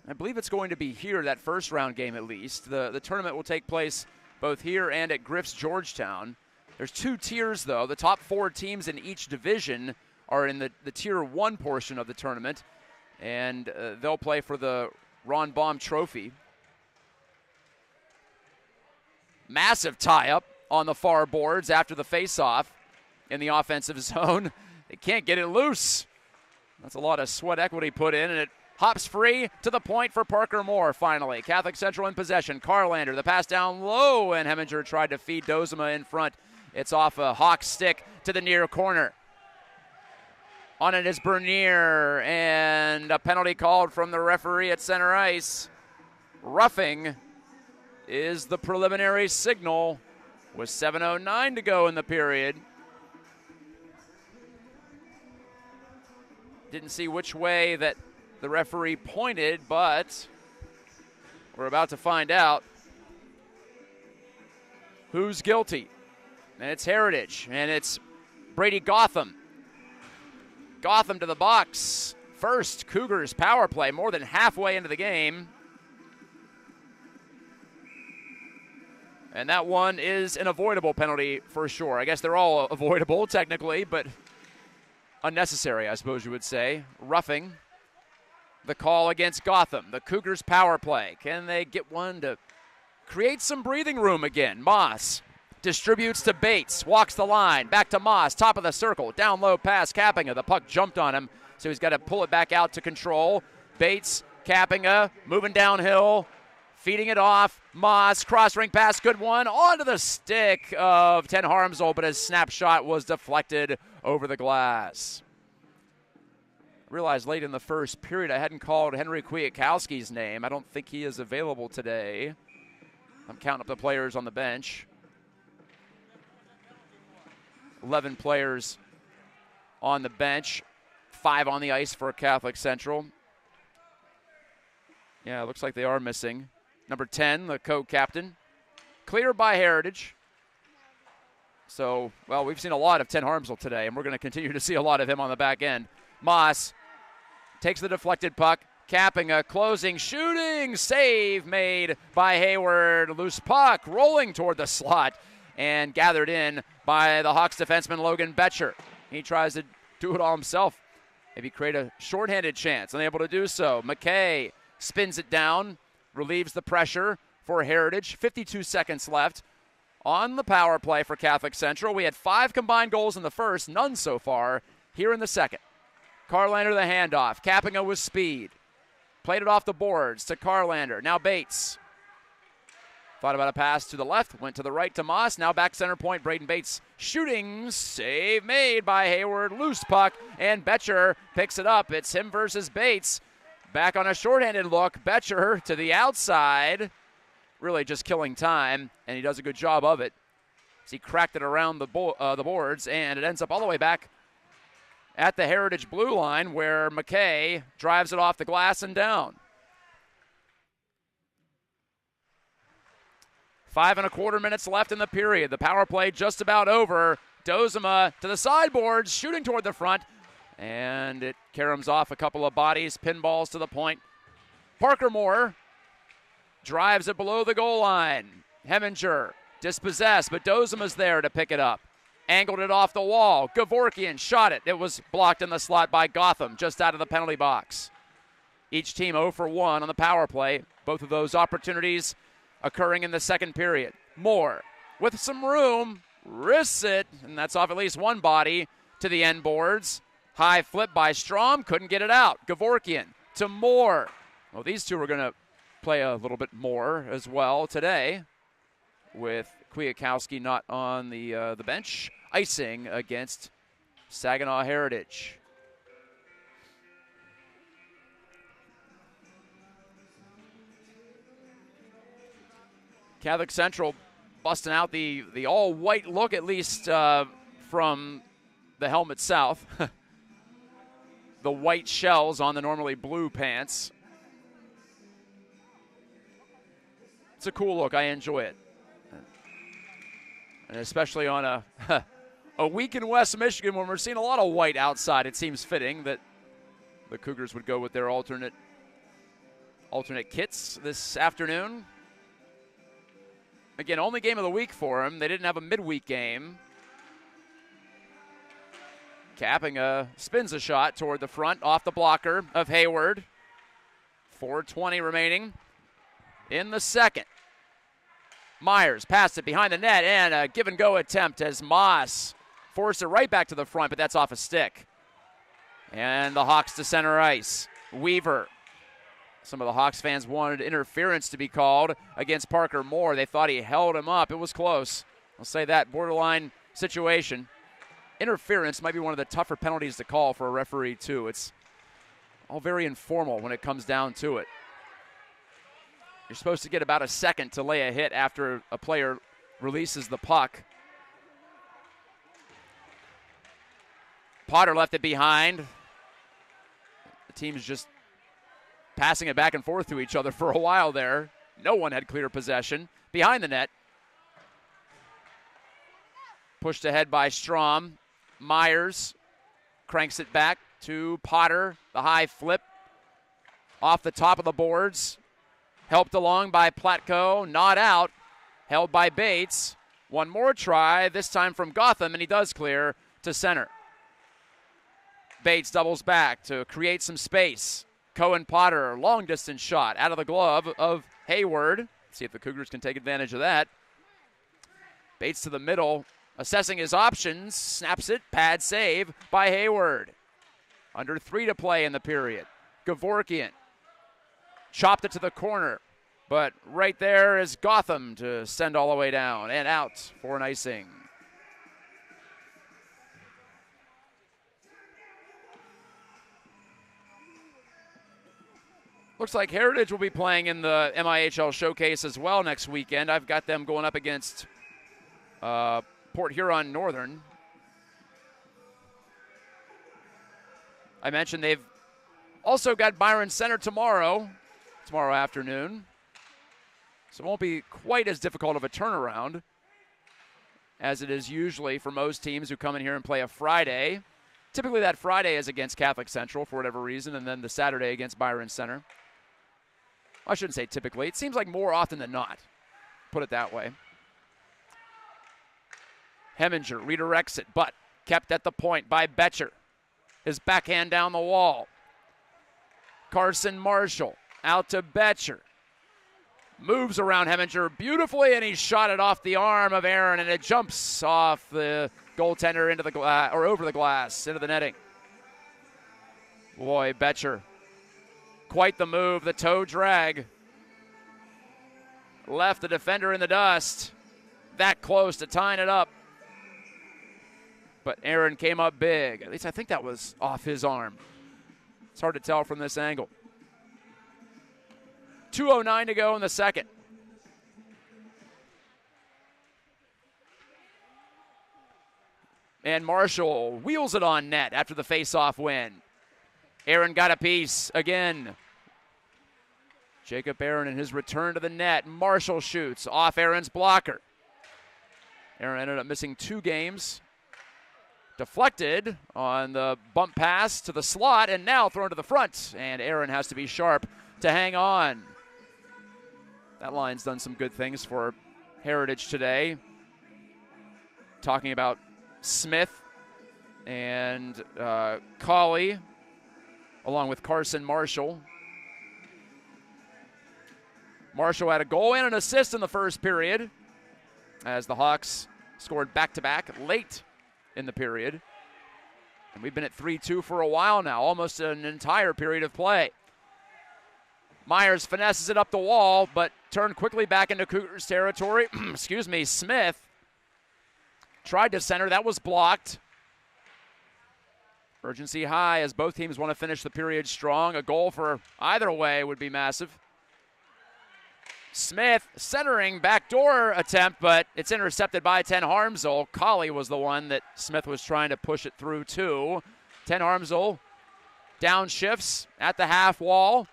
I believe it's going to be here, that first round game at least. The tournament will take place both here and at Griff's Georgetown. There's 2 tiers, though. The top 4 teams in each division are in the Tier 1 portion of the tournament, and they'll play for the Ron Baum Trophy. Massive tie-up on the far boards after the face-off in the offensive zone. They can't get it loose. That's a lot of sweat equity put in, and it hops free to the point for Parker Moore finally. Catholic Central in possession. Carlander, the pass down low, and Heminger tried to feed Dozema in front. It's off a Hawk stick to the near corner. On it is Bernier, and a penalty called from the referee at center ice. Roughing is the preliminary signal with 7:09 to go in the period. Didn't see which way that the referee pointed, but we're about to find out who's guilty. And it's Heritage, and it's Brady Gotham. Gotham to the box. First Cougars power play, more than halfway into the game. And that one is an avoidable penalty for sure. I guess they're all avoidable technically, but unnecessary, I suppose you would say. Roughing the call against Gotham. The Cougars power play. Can they get one to create some breathing room again? Moss distributes to Bates, walks the line, back to Moss, top of the circle, down low pass, Kappinga. The puck jumped on him, so he's got to pull it back out to control. Bates, Kappinga, moving downhill, feeding it off. Moss, cross-ring pass, good one, onto the stick of Ten Harmsel, but his snapshot was deflected over the glass. I realized late in the first period I hadn't called Henry Kwiatkowski's name. I don't think he is available today. I'm counting up the players on the bench. 11 players on the bench, 5 on the ice for Catholic Central. Yeah, it looks like they are missing. Number 10, the co-captain, cleared by Heritage. So, well, we've seen a lot of Ten Harmsel today, and we're going to continue to see a lot of him on the back end. Moss takes the deflected puck, Capping a closing, shooting, save made by Hayward. Loose puck rolling toward the slot and gathered in by the Hawks defenseman Logan Betcher. He tries to do it all himself, maybe create a shorthanded chance, unable to do so. McKay spins it down, relieves the pressure for Heritage. 52 seconds left on the power play for Catholic Central. We had 5 combined goals in the first, none so far here in the second. Carlander the handoff, Capping it with speed. Played it off the boards to Carlander. Now Bates. Thought about a pass to the left, went to the right to Moss. Now back center point, Braden Bates shooting. Save made by Hayward. Loose puck, and Betcher picks it up. It's him versus Bates. Back on a shorthanded look. Betcher to the outside. Really just killing time, and he does a good job of it. As he cracked it around the boards, and it ends up all the way back at the Heritage blue line where McKay drives it off the glass and down. 5.25 minutes left in the period. The power play just about over. Dozema to the sideboards, shooting toward the front, and it caroms off a couple of bodies, pinballs to the point. Parker Moore drives it below the goal line. Heminger dispossessed, but Dozema's there to pick it up. Angled it off the wall. Gavorkian shot it. It was blocked in the slot by Gotham, just out of the penalty box. Each team 0 for 1 on the power play. Both of those opportunities occurring in the second period. Moore, with some room, risks it, and that's off at least one body to the end boards. High flip by Strom, couldn't get it out. Gavorkian to Moore. Well, these two are going to play a little bit more as well today, with Kwiatkowski not on the bench, icing against Saginaw Heritage. Catholic Central busting out the all-white look, at least from the helmet south. The white shells on the normally blue pants. It's a cool look. I enjoy it. And especially on a week in West Michigan when we're seeing a lot of white outside, it seems fitting that the Cougars would go with their alternate kits this afternoon. Again, only game of the week for them. They didn't have a midweek game. Capping spins a shot toward the front off the blocker of Hayward. 4:20 remaining in the second. Myers passed it behind the net, and a give-and-go attempt as Moss forced it right back to the front, but that's off a stick. And the Hawks to center ice. Weaver. Some of the Hawks fans wanted interference to be called against Parker Moore. They thought he held him up. It was close. I'll say that, borderline situation. Interference might be one of the tougher penalties to call for a referee, too. It's all very informal when it comes down to it. You're supposed to get about a second to lay a hit after a player releases the puck. Potter left it behind. The team's just passing it back and forth to each other for a while there. No one had clear possession. Behind the net. Pushed ahead by Strom. Myers cranks it back to Potter. The high flip off the top of the boards. Helped along by Platko, not out. Held by Bates. One more try, this time from Gotham, and he does clear to center. Bates doubles back to create some space. Cohen Potter, long distance shot out of the glove of Hayward. See if the Cougars can take advantage of that. Bates to the middle, assessing his options, snaps it, pad save by Hayward. Under 3 to play in the period. Gavorkian chopped it to the corner, but right there is Gotham to send all the way down and out for an icing. Looks like Heritage will be playing in the MIHL Showcase as well next weekend. I've got them going up against Port Huron Northern. I mentioned they've also got Byron Center tomorrow afternoon. So it won't be quite as difficult of a turnaround as it is usually for most teams who come in here and play a Friday. Typically that Friday is against Catholic Central for whatever reason, and then the Saturday against Byron Center. I shouldn't say typically. It seems like more often than not. Put it that way. Heminger redirects it, but kept at the point by Betcher. His backhand down the wall. Carson Marshall out to Betcher. Moves around Heminger beautifully, and he shot it off the arm of Aaron, and it jumps off the goaltender into the glass, or over the glass, into the netting. Boy, Betcher. Quite the move, the toe drag. Left the defender in the dust. That close to tying it up. But Aaron came up big. At least I think that was off his arm. It's hard to tell from this angle. 2:09 to go in the second. And Marshall wheels it on net after the face-off win. Aaron got a piece again. Jacob Aaron in his return to the net. Marshall shoots off Aaron's blocker. Aaron ended up missing 2 games. Deflected on the bump pass to the slot, and now thrown to the front. And Aaron has to be sharp to hang on. That line's done some good things for Heritage today. Talking about Smith and Colley, along with Carson Marshall. Marshall had a goal and an assist in the first period, as the Hawks scored back-to-back late in the period. And we've been at 3-2 for a while now, almost an entire period of play. Myers finesses it up the wall, but turned quickly back into Cougars territory. Excuse me, Smith tried to center. That was blocked. Urgency high as both teams want to finish the period strong. A goal for either way would be massive. Smith centering backdoor attempt, but it's intercepted by Ten Harmsel. Colley was the one that Smith was trying to push it through to. Ten Harmsel downshifts at the half wall.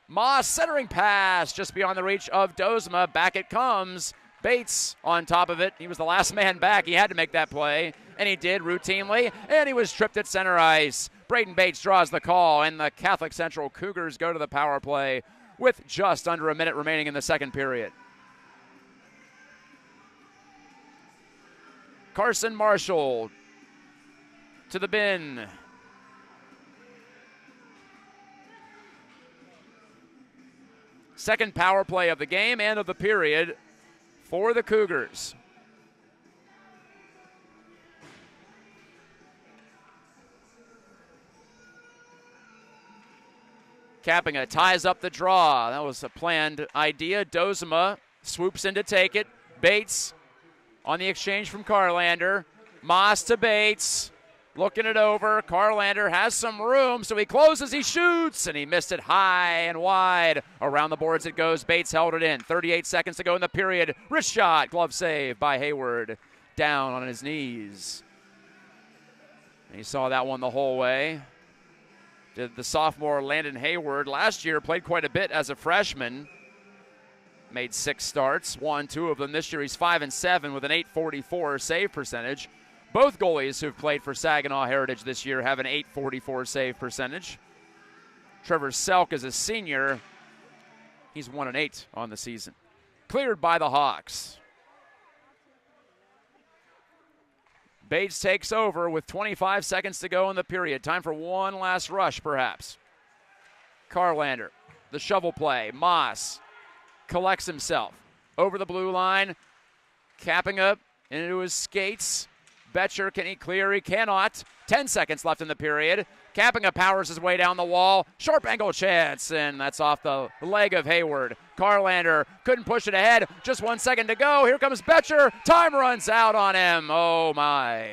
Moss centering pass just beyond the reach of Dozma. Back it comes. Bates on top of it. He was the last man back. He had to make that play, and he did routinely, and he was tripped at center ice. Braden Bates draws the call, and the Catholic Central Cougars go to the power play with just under a minute remaining in the second period. Carson Marshall to the bin. Second power play of the game and of the period for the Cougars. Kappinga ties up the draw. That was a planned idea. Dozema swoops in to take it. Bates on the exchange from Carlander. Moss to Bates. Looking it over. Carlander has some room, so he closes, he shoots, and he missed it high and wide. Around the boards it goes. Bates held it in. 38 seconds to go in the period. Wrist shot. Glove save by Hayward. Down on his knees. And he saw that one the whole way. Did the sophomore Landon Hayward last year, played quite a bit as a freshman. Made 6 starts, won 2 of them. This year he's 5-7 with an .844 save percentage. Both goalies who've played for Saginaw Heritage this year have an .844 save percentage. Trevor Selk is a senior. He's 1-8 on the season. Cleared by the Hawks. Bates takes over with 25 seconds to go in the period. Time for one last rush, perhaps. Carlander, the shovel play. Moss collects himself over the blue line. Kappinga into his skates. Betcher, can he clear? He cannot. 10 seconds left in the period. Kappinga powers his way down the wall. Sharp angle chance, and that's off the leg of Hayward. Carlander couldn't push it ahead. Just 1 second to go. Here comes Betcher. Time runs out on him. Oh, my.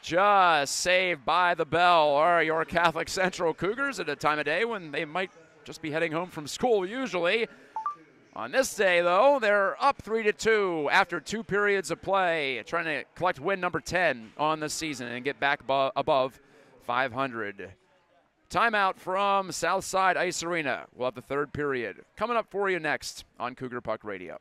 Just saved by the bell are your Catholic Central Cougars at a time of day when they might just be heading home from school usually. On this day, though, they're up 3-2 after 2 periods of play, trying to collect win number 10 on the season and get back above 500. Timeout from Southside Ice Arena. We'll have the third period coming up for you next on Cougar Puck Radio.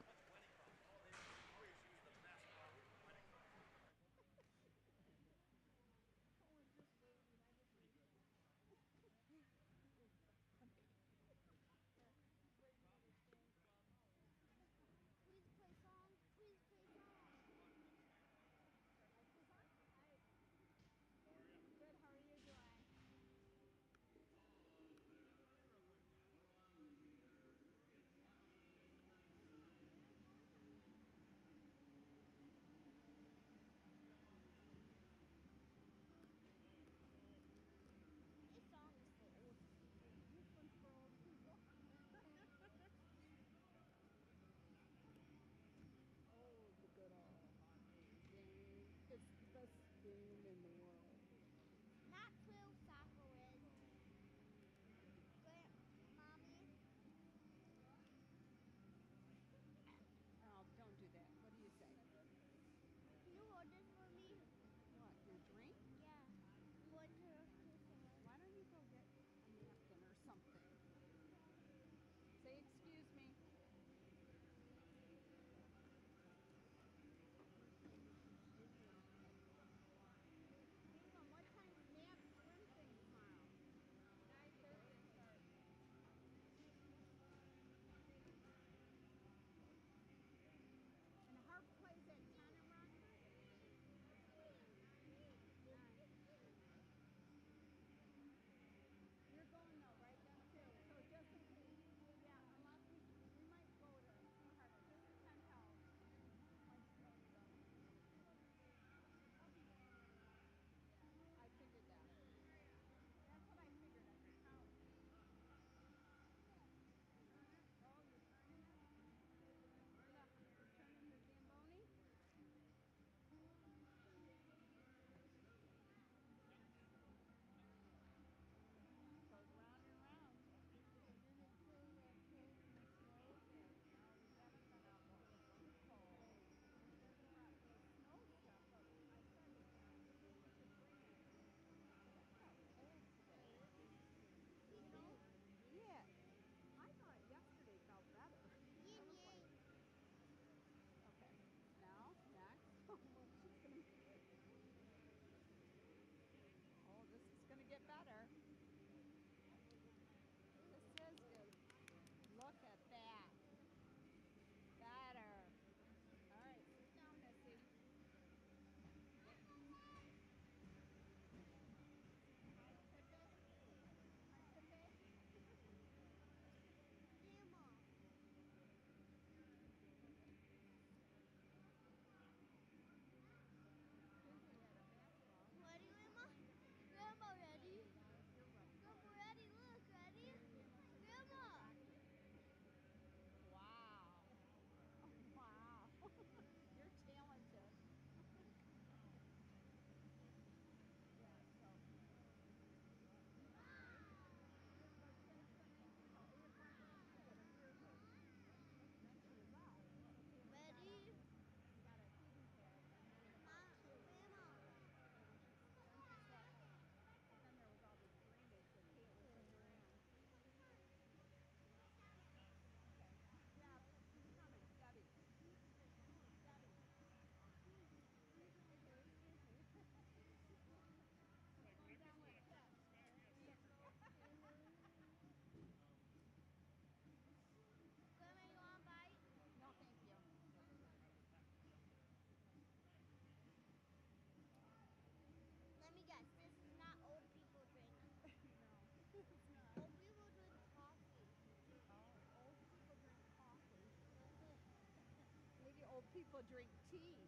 people drink tea.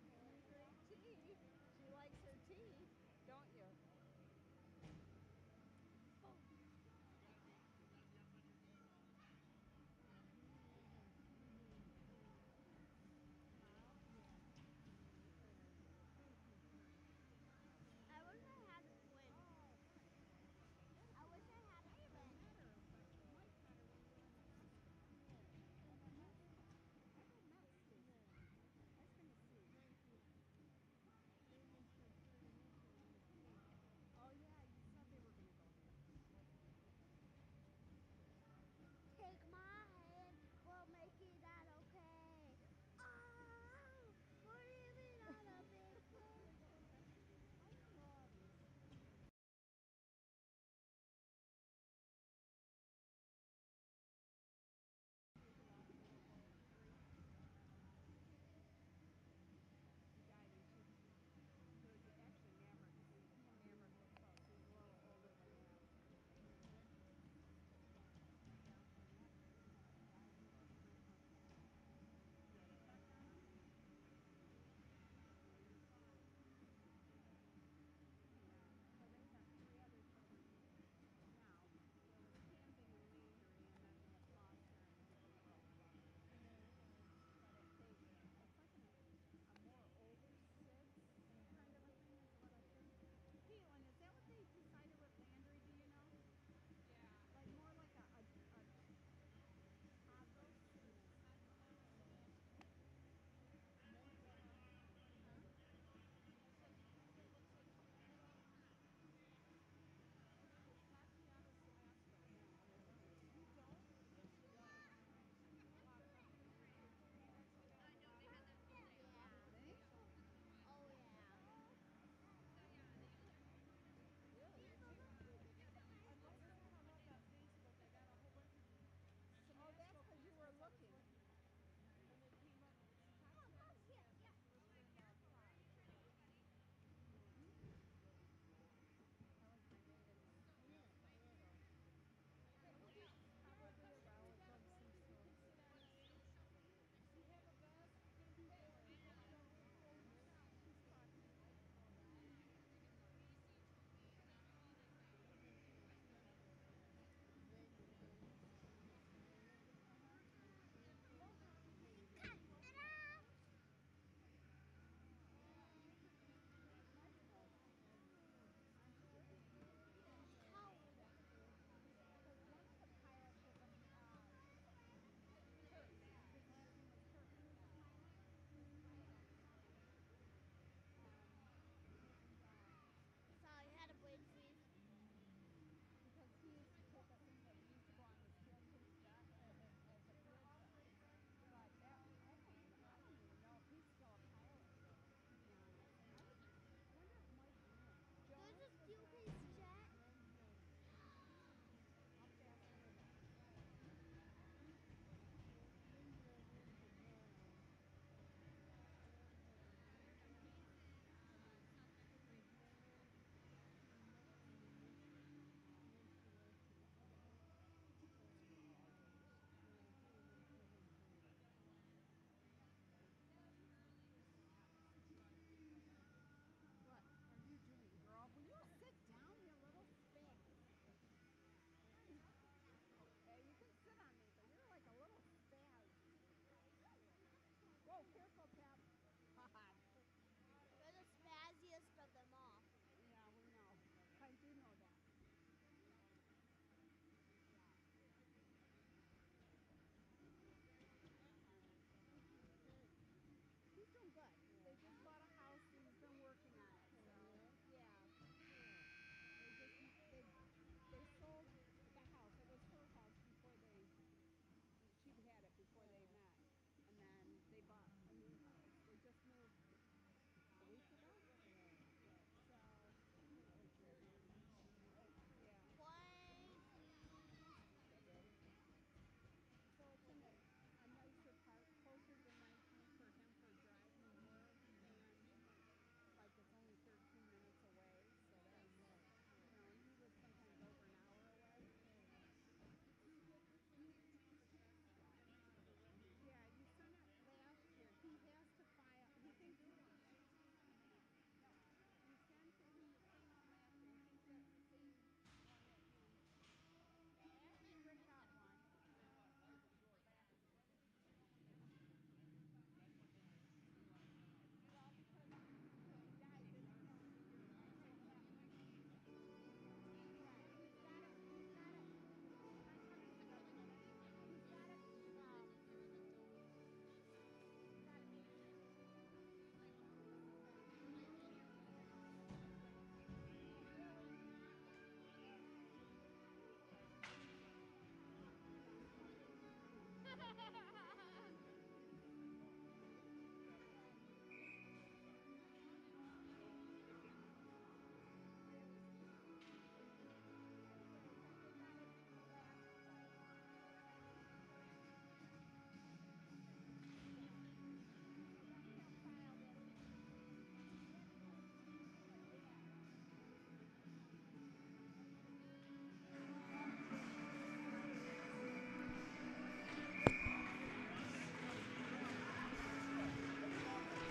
You drink tea. She likes her tea, don't you? Oh. I wish I had a twin. I wish I had a twin.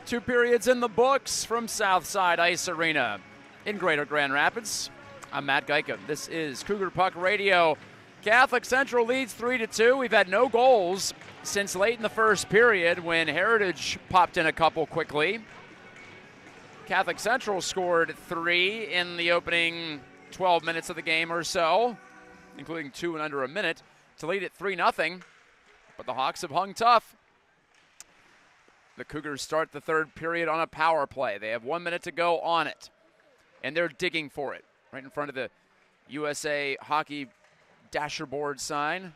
2 periods in the books from Southside Ice Arena in Greater Grand Rapids. I'm Matt Gajtka. This is Cougar Puck Radio. Catholic Central leads 3-2. We've had no goals since late in the first period when Heritage popped in a couple quickly. Catholic Central scored 3 in the opening 12 minutes of the game or so, including 2 in under a minute, to lead it 3-0. But the Hawks have hung tough. The Cougars start the third period on a power play. They have 1 minute to go on it, and they're digging for it right in front of the USA Hockey Dasher board sign.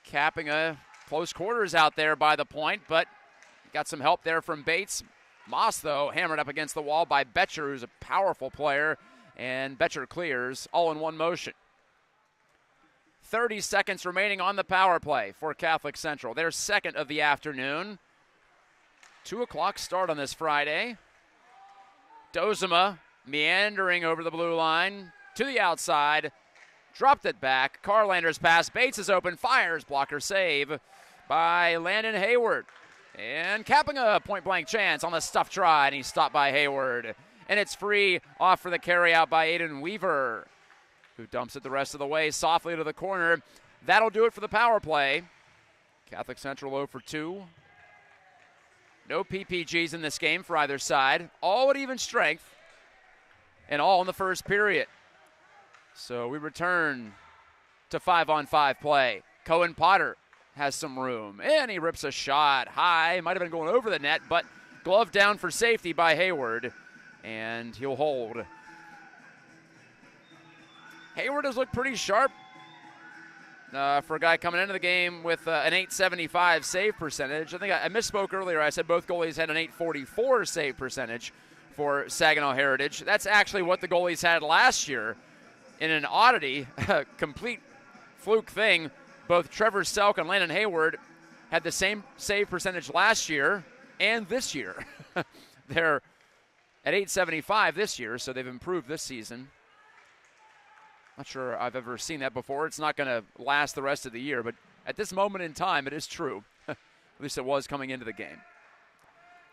Capping a close quarters out there by the point, but got some help there from Bates. Moss, though, hammered up against the wall by Betcher, who's a powerful player, and Betcher clears all in one motion. 30 seconds remaining on the power play for Catholic Central. Their second of the afternoon. 2 o'clock start on this Friday. Dozema meandering over the blue line to the outside. Dropped it back. Carlander's pass. Bates is open. Fires. Blocker save by Landon Hayward. And capping a point-blank chance on the stuff try, and he's stopped by Hayward. And it's free off for the carry-out by Aiden Weaver, who dumps it the rest of the way softly to the corner. That'll do it for the power play. Catholic Central 0 for 2. No PPGs in this game for either side. All at even strength, and all in the first period. So we return to 5-on-5 play. Cohen Potter has some room, and he rips a shot high. Might have been going over the net, but glove down for safety by Hayward, and he'll hold. Hayward has looked pretty sharp for a guy coming into the game with an .875 save percentage. I think I misspoke earlier. I said both goalies had an .844 save percentage for Saginaw Heritage. That's actually what the goalies had last year in an oddity, a complete fluke thing. Both Trevor Selk and Landon Hayward had the same save percentage last year and this year. They're at .875 this year, so they've improved this season. Not sure I've ever seen that before. It's not going to last the rest of the year, but at this moment in time, it is true. At least it was coming into the game.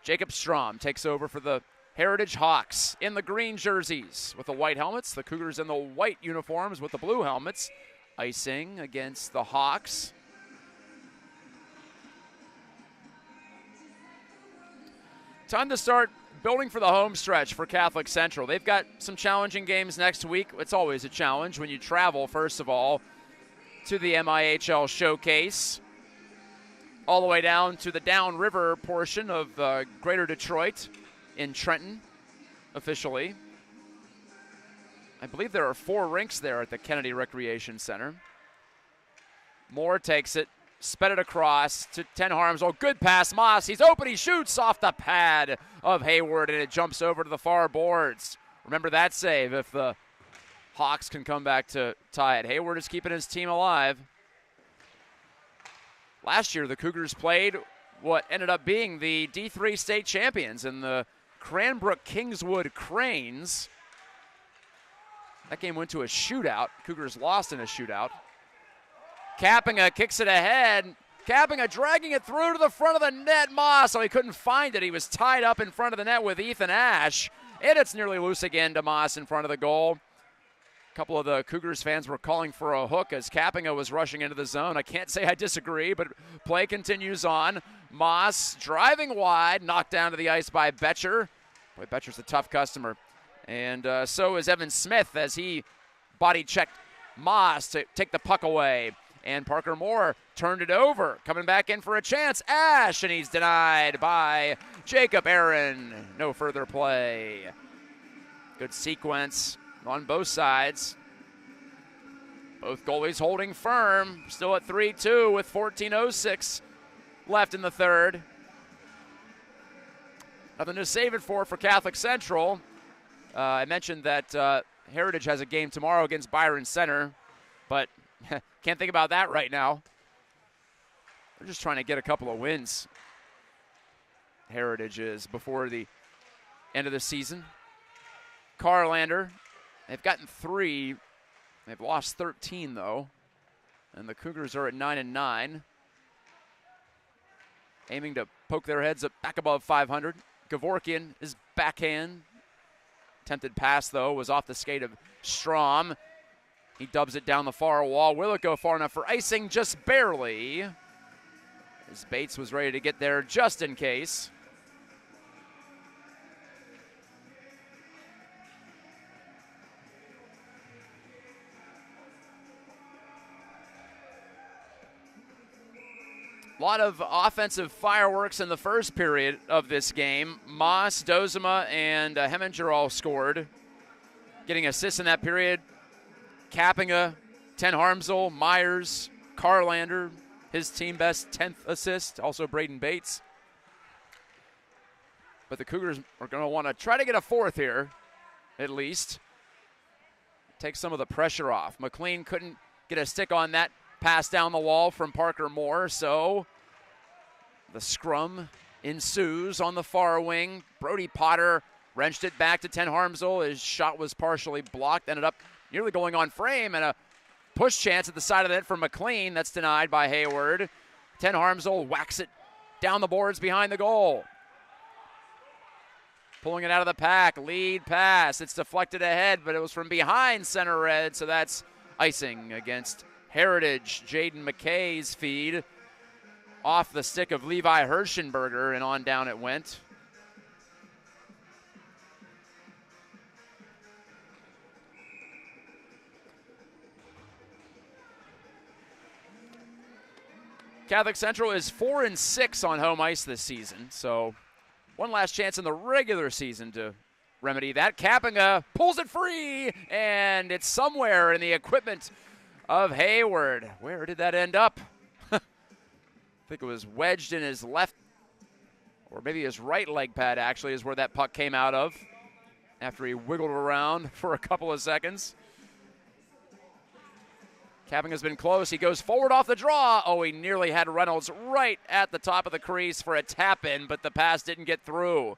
Jacob Strom takes over for the Heritage Hawks in the green jerseys with the white helmets. The Cougars in the white uniforms with the blue helmets. Icing against the Hawks. Time to start building for the home stretch for Catholic Central. They've got some challenging games next week. It's always a challenge when you travel, first of all, to the MIHL Showcase, all the way down to the downriver portion of Greater Detroit in Trenton, officially. I believe there are 4 rinks there at the Kennedy Recreation Center. Moore takes it. Sped it across to 10 Harms. Oh, good pass. Moss, he's open. He shoots off the pad of Hayward, and it jumps over to the far boards. Remember that save if the Hawks can come back to tie it. Hayward is keeping his team alive. Last year, the Cougars played what ended up being the D3 state champions in the Cranbrook Kingswood Cranes. That game went to a shootout. Cougars lost in a shootout. Kappinga kicks it ahead. Kappinga dragging it through to the front of the net. Moss, so he couldn't find it. He was tied up in front of the net with Ethan Ash. And it's nearly loose again to Moss in front of the goal. A couple of the Cougars fans were calling for a hook as Kappinga was rushing into the zone. I can't say I disagree, but play continues on. Moss driving wide, knocked down to the ice by Betcher. Boy, Betcher's a tough customer. And so is Evan Smith as he body checked Moss to take the puck away. And Parker Moore turned it over, coming back in for a chance. Ash, and he's denied by Jacob Aaron. No further play. Good sequence on both sides. Both goalies holding firm. Still at 3-2 with 14:06 left in the third. Nothing to save it for Catholic Central. I mentioned that Heritage has a game tomorrow against Byron Center, but can't think about that right now. They're just trying to get a couple of wins. Heritage is before the end of the season. Carlander, they've gotten 3. They've lost 13, though. And the Cougars are at 9-9. aiming to poke their heads up back above 500. Kevorkian is backhand. Attempted pass, though, was off the skate of Strom. He dubs it down the far wall. Will it go far enough for icing? Just barely. As Bates was ready to get there just in case. A lot of offensive fireworks in the first period of this game. Moss, Dozema, and Heminger all scored. Getting assists in that period. Kappinga, Ten Harmsel, Myers, Carlander, his team best 10th assist. Also Braden Bates. But the Cougars are going to want to try to get a fourth here, at least. Take some of the pressure off. McLean couldn't get a stick on that pass down the wall from Parker Moore, so the scrum ensues on the far wing. Brody Potter wrenched it back to Ten Harmsel. His shot was partially blocked, ended up nearly going on frame, and a push chance at the side of the net for McLean. That's denied by Hayward. Ten Harmsel whacks it down the boards behind the goal. Pulling it out of the pack, lead pass. It's deflected ahead, but it was from behind center red, so that's icing against Heritage. Jaden McKay's feed off the stick of Levi Hirschenberger, and on down it went. Catholic Central is 4-6 on home ice this season, so one last chance in the regular season to remedy that. Kappinga pulls it free, and it's somewhere in the equipment of Hayward. Where did that end up? I think it was wedged in his left, or maybe his right leg pad actually is where that puck came out of after he wiggled around for a couple of seconds. Kappinga's been close. He goes forward off the draw. Oh, he nearly had Reynolds right at the top of the crease for a tap-in, but the pass didn't get through.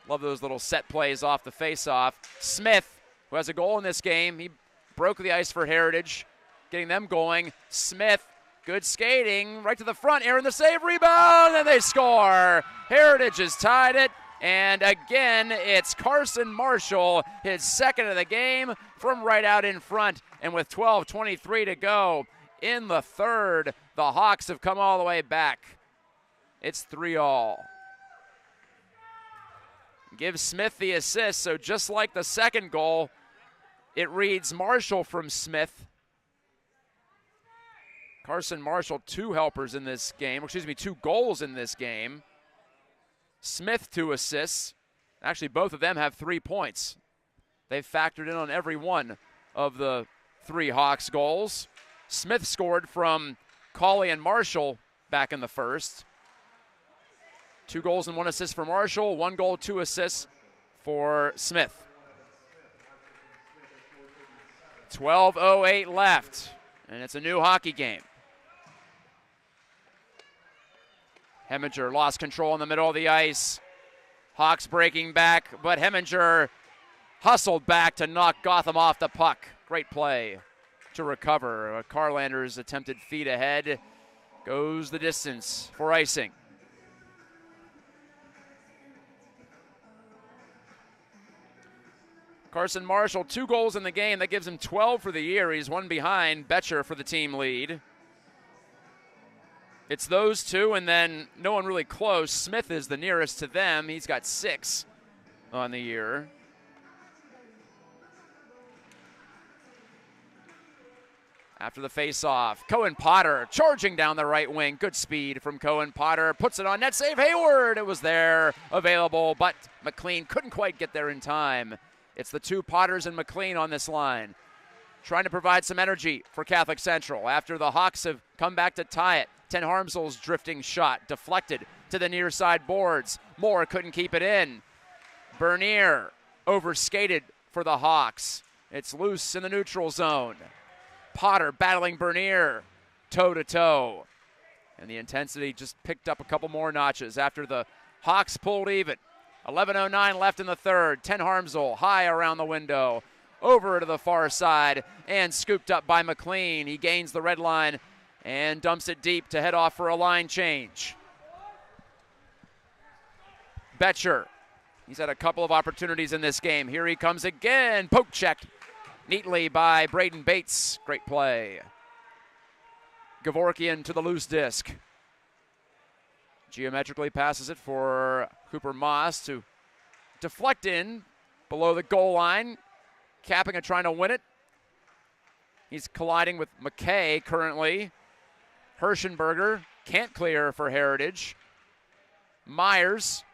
Love those little set plays off the face-off. Smith, who has a goal in this game, he broke the ice for Heritage, getting them going. Smith, good skating, right to the front. Aaron the save, rebound, and they score. Heritage has tied it, and again, it's Carson Marshall, his second of the game, from right out in front. And with 12:23 to go in the third, the Hawks have come all the way back. It's 3-all. Gives Smith the assist, so just like the second goal, it reads Marshall from Smith. Carson Marshall, 2 helpers in this game, excuse me, 2 goals in this game. Smith, 2 assists. Actually, both of them have 3 points. They've factored in on every one of the 3 Hawks goals. Smith scored from Cauley and Marshall back in the first. 2 goals and 1 assist for Marshall, 1 goal, 2 assists for Smith. 12:08 left, and it's a new hockey game. Heminger lost control in the middle of the ice. Hawks breaking back, but Heminger hustled back to knock Gotham off the puck. Great play to recover. Carlander's attempted feed ahead goes the distance for icing. Carson Marshall, 2 goals in the game. That gives him 12 for the year. He's 1 behind Betcher for the team lead. It's those 2, and then no one really close. Smith is the nearest to them. He's got 6 on the year. After the face-off, Cohen Potter charging down the right wing. Good speed from Cohen Potter. Puts it on net save. Hayward, it was there, available, but McLean couldn't quite get there in time. It's the 2 Potters and McLean on this line, trying to provide some energy for Catholic Central after the Hawks have come back to tie it. Ten Harmsel's drifting shot deflected to the near side boards. Moore couldn't keep it in. Bernier overskated for the Hawks. It's loose in the neutral zone. Potter battling Bernier toe-to-toe. And the intensity just picked up a couple more notches after the Hawks pulled even. 11:09 left in the third. Ten Harmsel high around the window. Over to the far side and scooped up by McLean. He gains the red line and dumps it deep to head off for a line change. Betcher. He's had a couple of opportunities in this game. Here he comes again. Poke checked neatly by Braden Bates. Great play. Gevorkian to the loose disc. Geometrically passes it for Cooper Moss to deflect in below the goal line. Kappinga trying to win it. He's colliding with McKay currently. Hirschenberger can't clear for Heritage. Myers.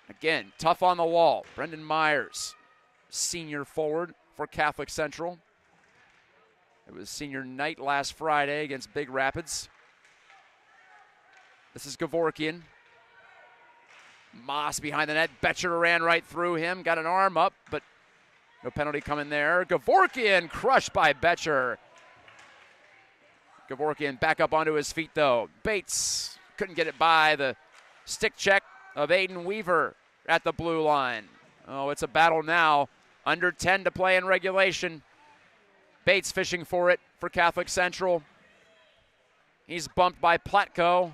Again, tough on the wall. Brendan Myers, senior forward for Catholic Central. It was senior night last Friday against Big Rapids. This is Gevorkian. Moss behind the net. Betcher ran right through him. Got an arm up, but no penalty coming there. Gevorkian crushed by Betcher. Gevorkian back up onto his feet, though. Bates couldn't get it by the stick check of Aiden Weaver at the blue line. Oh, it's a battle now. Under 10 to play in regulation. Bates fishing for it for Catholic Central. He's bumped by Platko.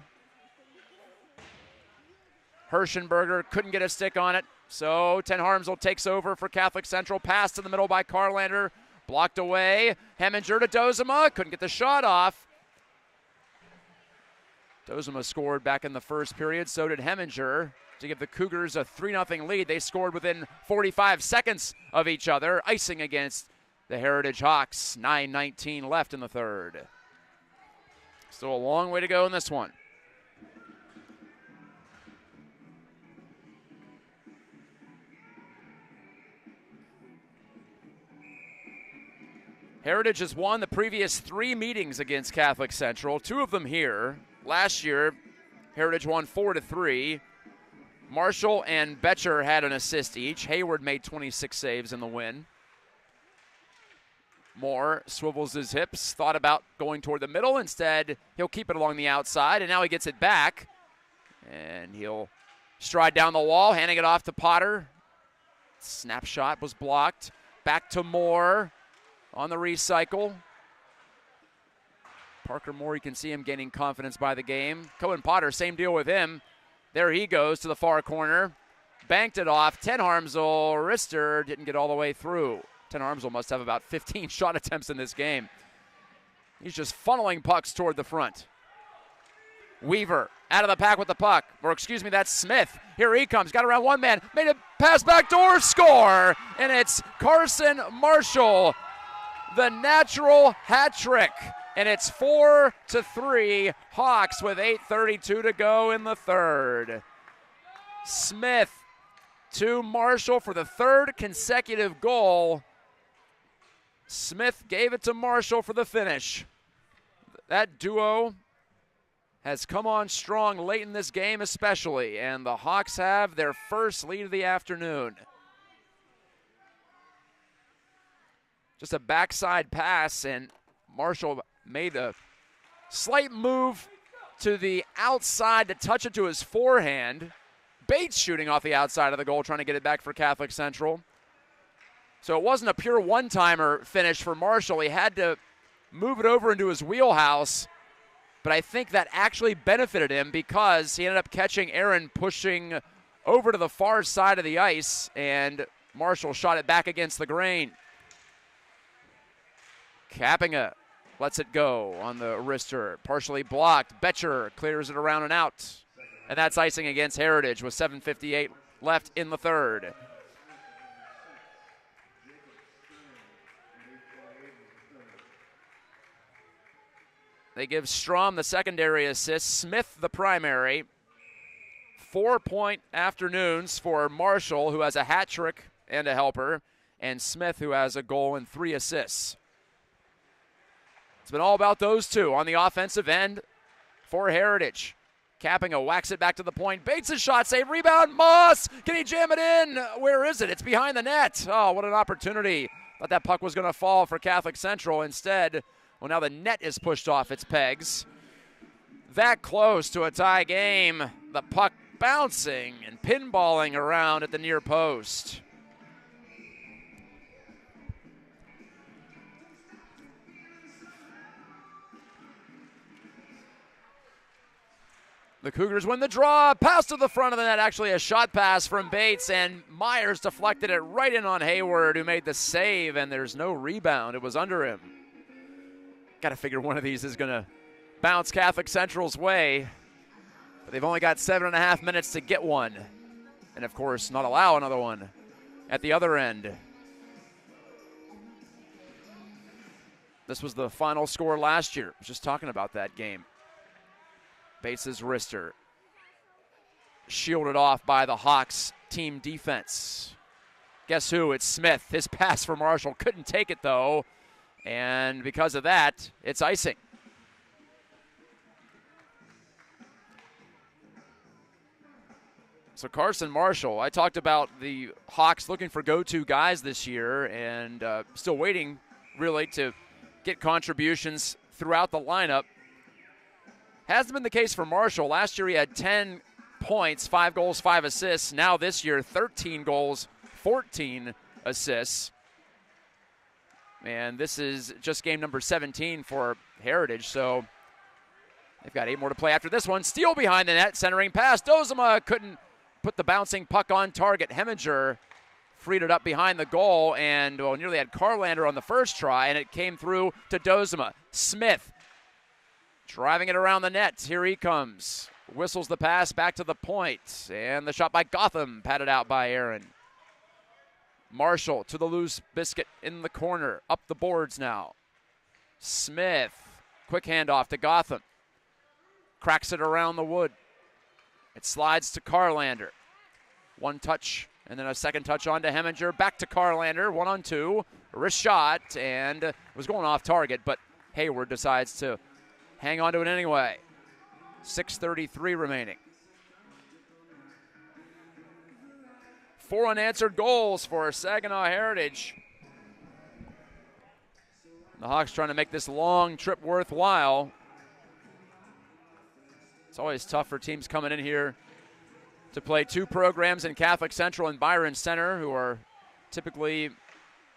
Hirschenberger couldn't get a stick on it, so Ten Harmsel takes over for Catholic Central. Pass to the middle by Carlander. Blocked away. Heminger to Dozema. Couldn't get the shot off. Dozema scored back in the first period. So did Heminger to give the Cougars a 3-0 lead. They scored within 45 seconds of each other, icing against the Heritage Hawks. 9:19 left in the third. Still a long way to go in this one. Heritage has won the previous 3 meetings against Catholic Central, 2 of them here. Last year, Heritage won 4-3. Marshall and Betcher had an assist each. Hayward made 26 saves in the win. Moore swivels his hips, thought about going toward the middle. Instead, he'll keep it along the outside, and now he gets it back. And he'll stride down the wall, handing it off to Potter. Snapshot was blocked. Back to Moore on the recycle. Parker Moore, you can see him gaining confidence by the game. Cohen Potter, same deal with him. There he goes to the far corner. Banked it off. Ten Harmsel. Rister didn't get all the way through. Ten Harmsel must have about 15 shot attempts in this game. He's just funneling pucks toward the front. Weaver out of the pack with the puck. Or excuse me, that's Smith. Here he comes. Got around one man. Made a pass back door. Score. And it's Carson Marshall. The natural hat trick. And it's 4-3 Hawks with 8:32 to go in the third. Smith to Marshall for the 3rd consecutive goal. Smith gave it to Marshall for the finish. That duo has come on strong late in this game especially, and the Hawks have their first lead of the afternoon. Just a backside pass, and Marshall made a slight move to the outside to touch it to his forehand. Bates shooting off the outside of the goal, trying to get it back for Catholic Central. So it wasn't a pure one-timer finish for Marshall. He had to move it over into his wheelhouse, but I think that actually benefited him because he ended up catching Aaron pushing over to the far side of the ice, and Marshall shot it back against the grain. Kappinga lets it go on the wrister, partially blocked. Betcher clears it around and out. And that's icing against Heritage with 7:58 left in the third. They give Strom the secondary assist, Smith the primary. 4-point afternoons for Marshall, who has a hat trick and a helper, and Smith, who has a goal and 3 assists. It's been all about those two on the offensive end for Heritage. Kappinga whacks it back to the point. Bates' shot save, rebound, Moss! Can he jam it in? Where is it? It's behind the net. Oh, what an opportunity. Thought that puck was going to fall for Catholic Central. Instead, well, now the net is pushed off its pegs. That close to a tie game. The puck bouncing and pinballing around at the near post. The Cougars win the draw. Pass to the front of the net. Actually, a shot pass from Bates, and Myers deflected it right in on Hayward, who made the save, and there's no rebound. It was under him. Got to figure one of these is going to bounce Catholic Central's way. But they've only got 7.5 minutes to get one. And, of course, not allow another one at the other end. This was the final score last year. I was just talking about that game. Bates' wrister. Shielded off by the Hawks team defense. Guess who? It's Smith. His pass for Marshall. Couldn't take it, though. And because of that, it's icing. So Carson Marshall, I talked about the Hawks looking for go-to guys this year and still waiting, really, to get contributions throughout the lineup. Hasn't been the case for Marshall. Last year he had 10 points, 5 goals, 5 assists. Now this year, 13 goals, 14 assists. And this is just game number 17 for Heritage, so they've got 8 more to play after this one. Steal behind the net, centering pass. Dozema couldn't put the bouncing puck on target. Heminger freed it up behind the goal and nearly had Carlander on the first try, and it came through to Dozema. Smith driving it around the net. Here he comes. Whistles the pass back to the point, and the shot by Gotham patted out by Aaron. Marshall to the loose biscuit in the corner. Up the boards now. Smith. Quick handoff to Gotham. Cracks it around the wood. It slides to Carlander. One touch and then a second touch on to Heminger. Back to Carlander. 1-on-2. Wrist shot and was going off target, but Hayward decides to hang on to it anyway. 6:33 remaining. 4 unanswered goals for Saginaw Heritage. The Hawks trying to make this long trip worthwhile. It's always tough for teams coming in here to play 2 programs in Catholic Central and Byron Center, who are typically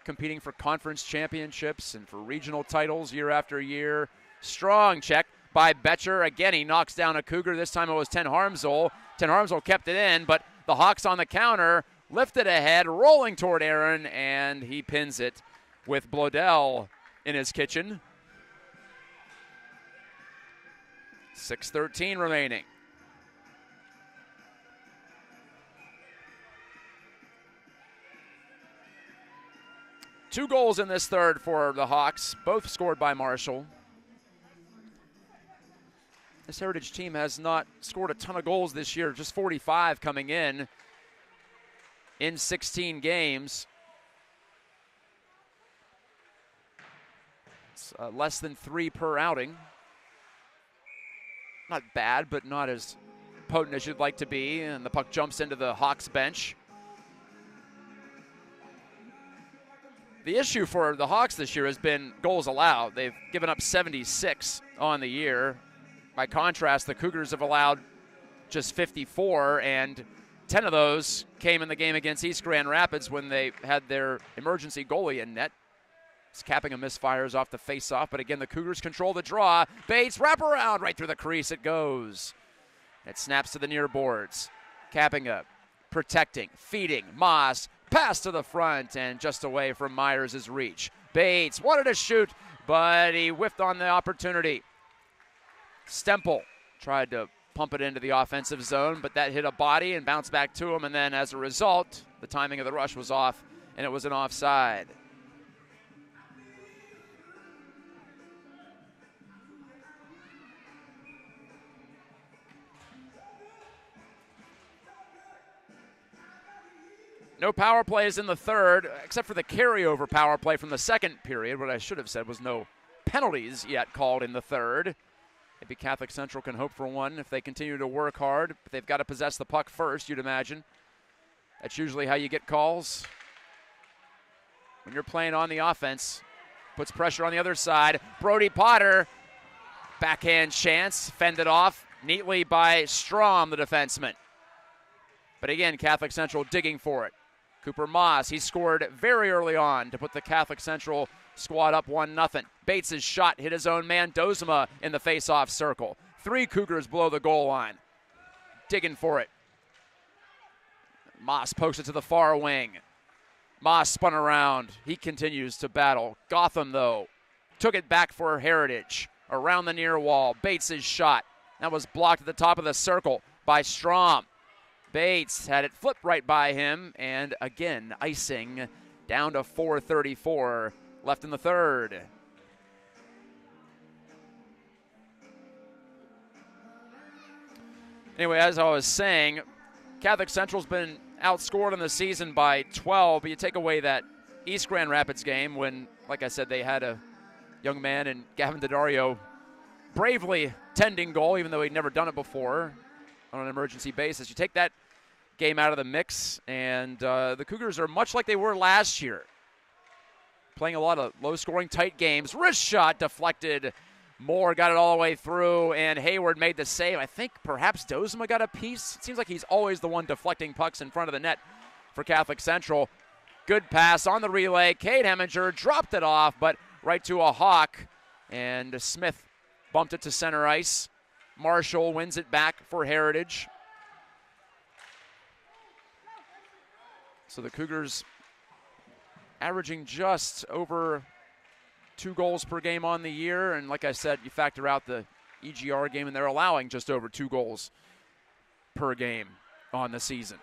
competing for conference championships and for regional titles year after year. Strong check by Betcher. Again, he knocks down a Cougar. This time it was Ten Harmsel. Ten Harmsel kept it in, but the Hawks on the counter lifted ahead, rolling toward Aaron, and he pins it with Blodell in his kitchen. 6:13 remaining. Two goals in this third for the Hawks, both scored by Marshall. This Heritage team has not scored a ton of goals this year, just 45 coming in 16 games. It's less than 3 per outing. Not bad, but not as potent as you'd like to be. And the puck jumps into the Hawks bench. The issue for the Hawks this year has been goals allowed. They've given up 76 on the year. By contrast, the Cougars have allowed just 54, and 10 of those came in the game against East Grand Rapids when they had their emergency goalie in net. It's capping a misfires off the faceoff, but again, the Cougars control the draw. Bates, wrap around, right through the crease it goes. It snaps to the near boards. Capping up, protecting, feeding, Moss, pass to the front, and just away from Myers' reach. Bates wanted to shoot, but he whiffed on the opportunity. Stemple tried to pump it into the offensive zone, but that hit a body and bounced back to him, and then as a result, the timing of the rush was off, and it was an offside. No power plays in the third, except for the carryover power play from the second period. What I should have said was no penalties yet called in the third. Maybe Catholic Central can hope for one if they continue to work hard, but they've got to possess the puck first, you'd imagine. That's usually how you get calls. When you're playing on the offense, puts pressure on the other side. Brody Potter, backhand chance, fended off neatly by Strom, the defenseman. But again, Catholic Central digging for it. Cooper Moss, he scored very early on to put the Catholic Central squad up 1-0. Bates' shot hit his own man, Dozema, in the face-off circle. 3 Cougars below the goal line. digging for it. Moss pokes it to the far wing. Moss spun around. He continues to battle. Gotham, though, took it back for Heritage. Around the near wall. Bates' shot. That was blocked at the top of the circle by Strom. Bates had it flipped right by him, and again, icing down to 4:34 left in the third. Anyway, as I was saying, Catholic Central's been outscored in the season by 12, but you take away that East Grand Rapids game when, like I said, they had a young man in Gavin Daddario bravely tending goal, even though he'd never done it before on an emergency basis. You take that game out of the mix, and the Cougars are much like they were last year, playing a lot of low-scoring, tight games. Wrist shot deflected. Moore got it all the way through, and Hayward made the save. I think perhaps Dozema got a piece. It seems like he's always the one deflecting pucks in front of the net for Catholic Central. Good pass on the relay. Cade Heminger dropped it off, but right to a Hawk, and Smith bumped it to center ice. Marshall wins it back for Heritage. So the Cougars averaging just over 2 goals per game on the year, and like I said, you factor out the EGR game, and they're allowing just over 2 goals per game on the season.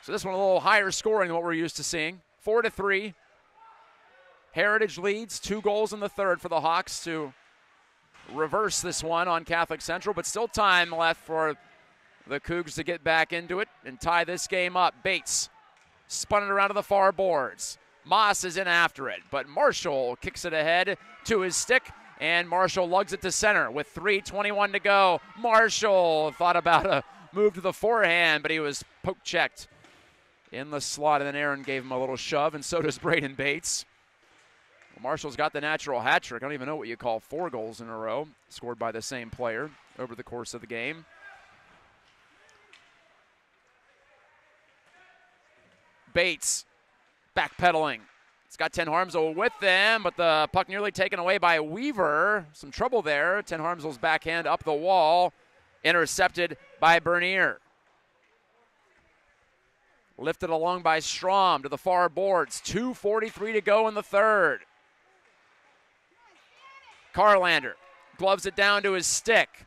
So this one a little higher scoring than what we're used to seeing. 4-3. Heritage leads 2 goals in the third for the Hawks to reverse this one on Catholic Central, but still time left for the Cougs to get back into it and tie this game up. Bates spun it around to the far boards. Moss is in after it, but Marshall kicks it ahead to his stick, and Marshall lugs it to center with 3:21 to go. Marshall thought about a move to the forehand, but he was poke-checked in the slot, and then Aaron gave him a little shove, and so does Braden Bates. Well, Marshall's got the natural hat trick. I don't even know what you call 4 goals in a row scored by the same player over the course of the game. Bates backpedaling. It's got Ten Harmsel with them, but the puck nearly taken away by Weaver. Some trouble there. Ten Harmsel's backhand up the wall. Intercepted by Bernier. Lifted along by Strom to the far boards. 2:43 to go in the third. Carlander gloves it down to his stick.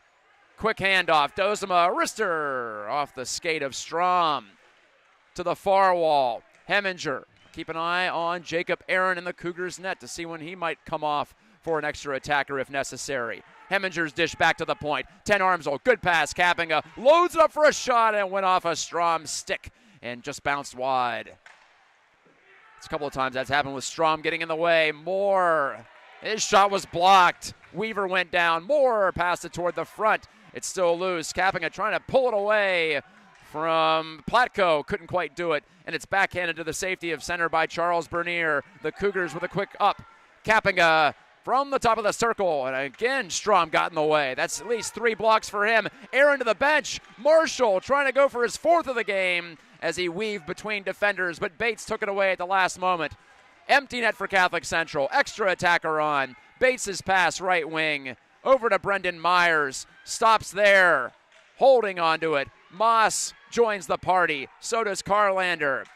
Quick handoff. Dozema, wrister off the skate of Strom to the far wall. Heminger. Keep an eye on Jacob Aaron in the Cougars' net to see when he might come off for an extra attacker if necessary. Heminger's dish back to the point. Ten Harmsel, good pass. Kappinga loads it up for a shot and went off a Strom stick and just bounced wide. It's a couple of times that's happened with Strom getting in the way. Moore, his shot was blocked. Weaver went down. Moore passed it toward the front. It's still loose. Kappinga trying to pull it away from Platko, couldn't quite do it, and it's backhanded to the safety of center by Charles Bernier. The Cougars with a quick up. Kappinga from the top of the circle, and again Strom got in the way. That's at least 3 blocks for him. Aaron to the bench. Marshall trying to go for his 4th of the game as he weaved between defenders, but Bates took it away at the last moment. Empty net for Catholic Central. Extra attacker on. Bates' pass right wing over to Brendan Myers. Stops there. Holding onto it. Moss joins the party. So does Carlander.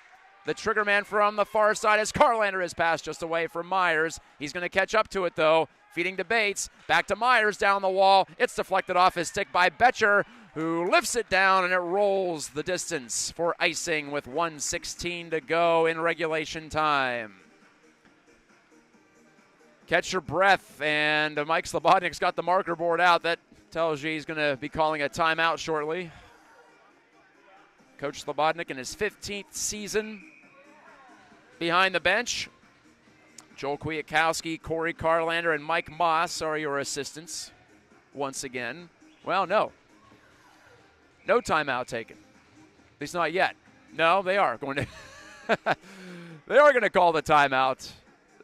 The trigger man from the far side as Carlander is passed just away from Myers. He's going to catch up to it, though. Feeding to Bates. Back to Myers down the wall. It's deflected off his stick by Betcher, who lifts it down, and it rolls the distance for icing with 1:16 to go in regulation time. Catch your breath, and Mike Slobodnik's got the marker board out. That tells you he's going to be calling a timeout shortly. Coach Slobodnik in his 15th season behind the bench. Joel Kwiatkowski, Corey Carlander, and Mike Moss are your assistants once again. Well, no. No timeout taken. At least not yet. No, they are going to they are going to call the timeout.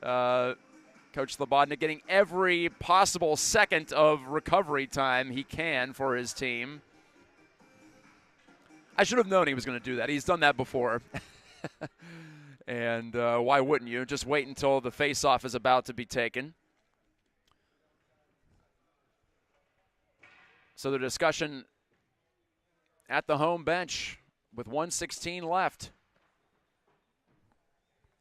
Coach Slobodnik getting every possible second of recovery time he can for his team. I should have known he was going to do that. He's done that before. And why wouldn't you? Just wait until the faceoff is about to be taken. So the discussion at the home bench with 1:16 left.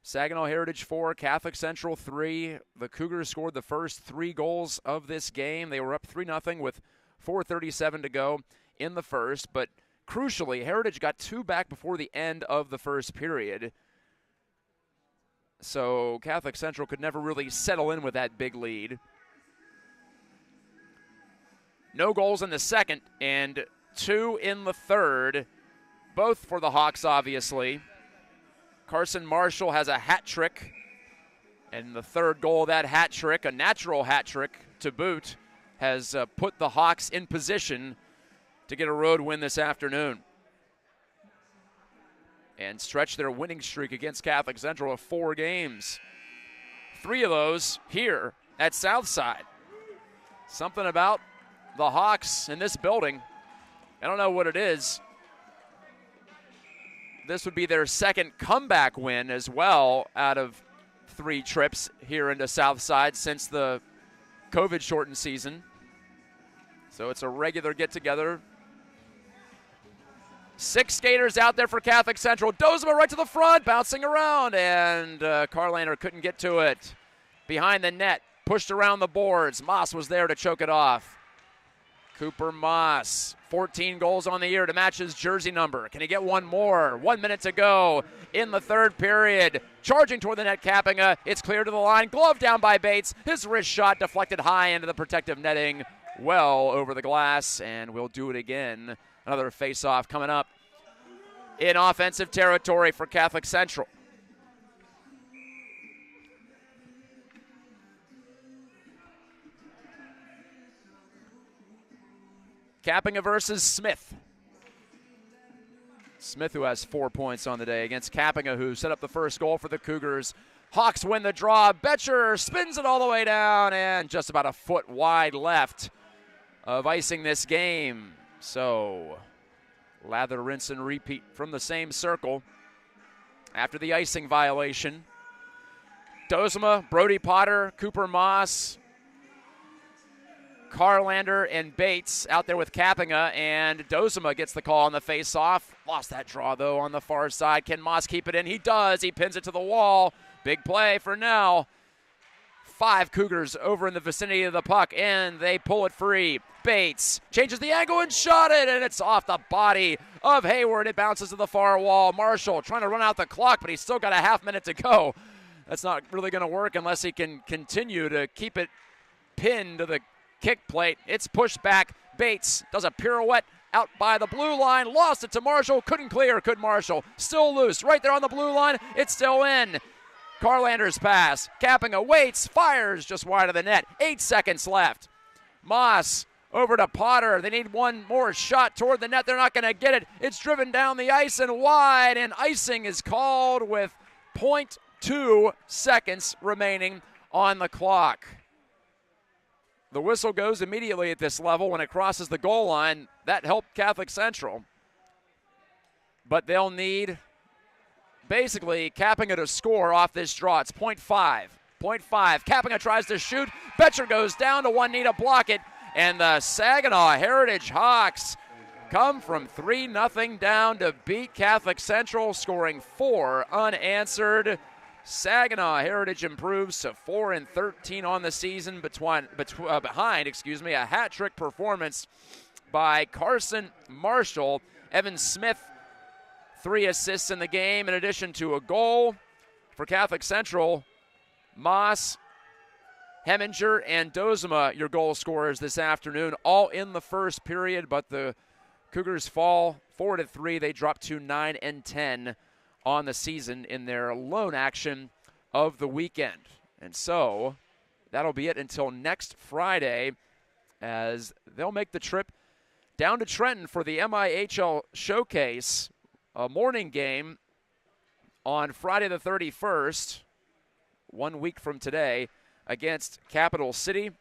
Saginaw Heritage 4, Catholic Central 3. The Cougars scored the first 3 goals of this game. They were up 3-0 with 4:37 to go in the first. But crucially, Heritage got 2 back before the end of the first period. So Catholic Central could never really settle in with that big lead. No goals in the second and 2 in the third, both for the Hawks, obviously. Carson Marshall has a hat trick, and the third goal of that hat trick, a natural hat trick to boot, has put the Hawks in position to get a road win this afternoon and stretch their winning streak against Catholic Central of 4 games. 3 of those here at Southside. Something about the Hawks in this building, I don't know what it is. This would be their second comeback win as well out of 3 trips here into Southside since the COVID-shortened season. So it's a regular get-together. 6 skaters out there for Catholic Central. Dozema right to the front, bouncing around, and Carlander couldn't get to it. Behind the net, pushed around the boards. Moss was there to choke it off. Cooper Moss, 14 goals on the year to match his jersey number. Can he get one more? 1 minute to go in the third period. Charging toward the net, Kappinga. It's clear to the line. Glove down by Bates. His wrist shot deflected high into the protective netting. Well over the glass, and we'll do it again. Another face-off coming up in offensive territory for Catholic Central. Kappinga versus Smith. Smith, who has 4 points on the day, against Kappinga, who set up the first goal for the Cougars. Hawks win the draw. Betcher spins it all the way down, and just about a foot wide left of icing this game. So, lather, rinse, and repeat from the same circle after the icing violation. Dozema, Brody Potter, Cooper Moss, Carlander, and Bates out there with Kappinga, and Dozema gets the call on the face-off. Lost that draw, though, on the far side. Can Moss keep it in? He does. He pins it to the wall. Big play for now. 5 Cougars over in the vicinity of the puck, and they pull it free. Bates changes the angle and shot it, and it's off the body of Hayward. It bounces to the far wall. Marshall trying to run out the clock, but he's still got a half minute to go. That's not really going to work unless he can continue to keep it pinned to the kick plate. It's pushed back. Bates does a pirouette out by the blue line. Lost it to Marshall. Couldn't clear. Could Marshall. Still loose. Right there on the blue line. It's still in. Carlander's pass. Kappinga waits. Fires just wide of the net. 8 seconds left. Moss over to Potter. They need one more shot toward the net. They're not going to get it. It's driven down the ice and wide, and icing is called with 0.2 seconds remaining on the clock. The whistle goes immediately at this level when it crosses the goal line. That helped Catholic Central. But they'll need basically Kappinga to score off this draw. It's 0.5. 0.5. Kappinga tries to shoot. Betcher goes down to one knee to block it. And the Saginaw Heritage Hawks come from 3-0 down to beat Catholic Central, scoring 4 unanswered. Saginaw Heritage improves to 4-13 on the season behind a hat-trick performance by Carson Marshall. Evan Smith, 3 assists in the game in addition to a goal. For Catholic Central, Moss, Heminger, and Dozema, your goal scorers this afternoon, all in the first period, but the Cougars fall 4-3. They drop to 9-10 on the season in their lone action of the weekend. And so that'll be it until next Friday, as they'll make the trip down to Trenton for the MIHL Showcase, a morning game on Friday the 31st, 1 week from today, against Capital City.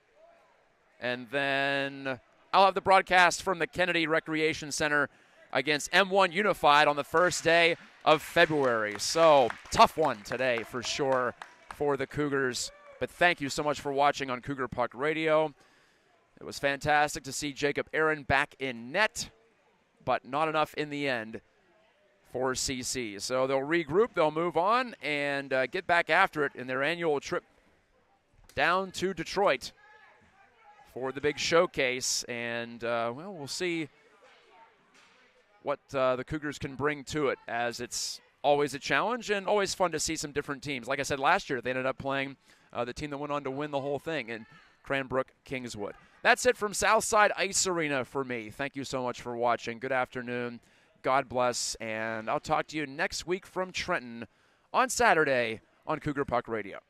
And then I'll have the broadcast from the Kennedy Recreation Center against M1 Unified on the first day of February. So, tough one today for sure for the Cougars. But thank you so much for watching on Cougar Puck Radio. It was fantastic to see Jacob Aaron back in net. but not enough in the end for CC. So they'll regroup, they'll move on, and get back after it in their annual trip down to Detroit for the big showcase. And, well, we'll see what the Cougars can bring to it, as it's always a challenge and always fun to see some different teams. Like I said, last year they ended up playing the team that went on to win the whole thing in Cranbrook Kingswood. That's it from Southside Ice Arena for me. Thank you so much for watching. Good afternoon. God bless, and I'll talk to you next week from Trenton on Saturday on Cougar Puck Radio.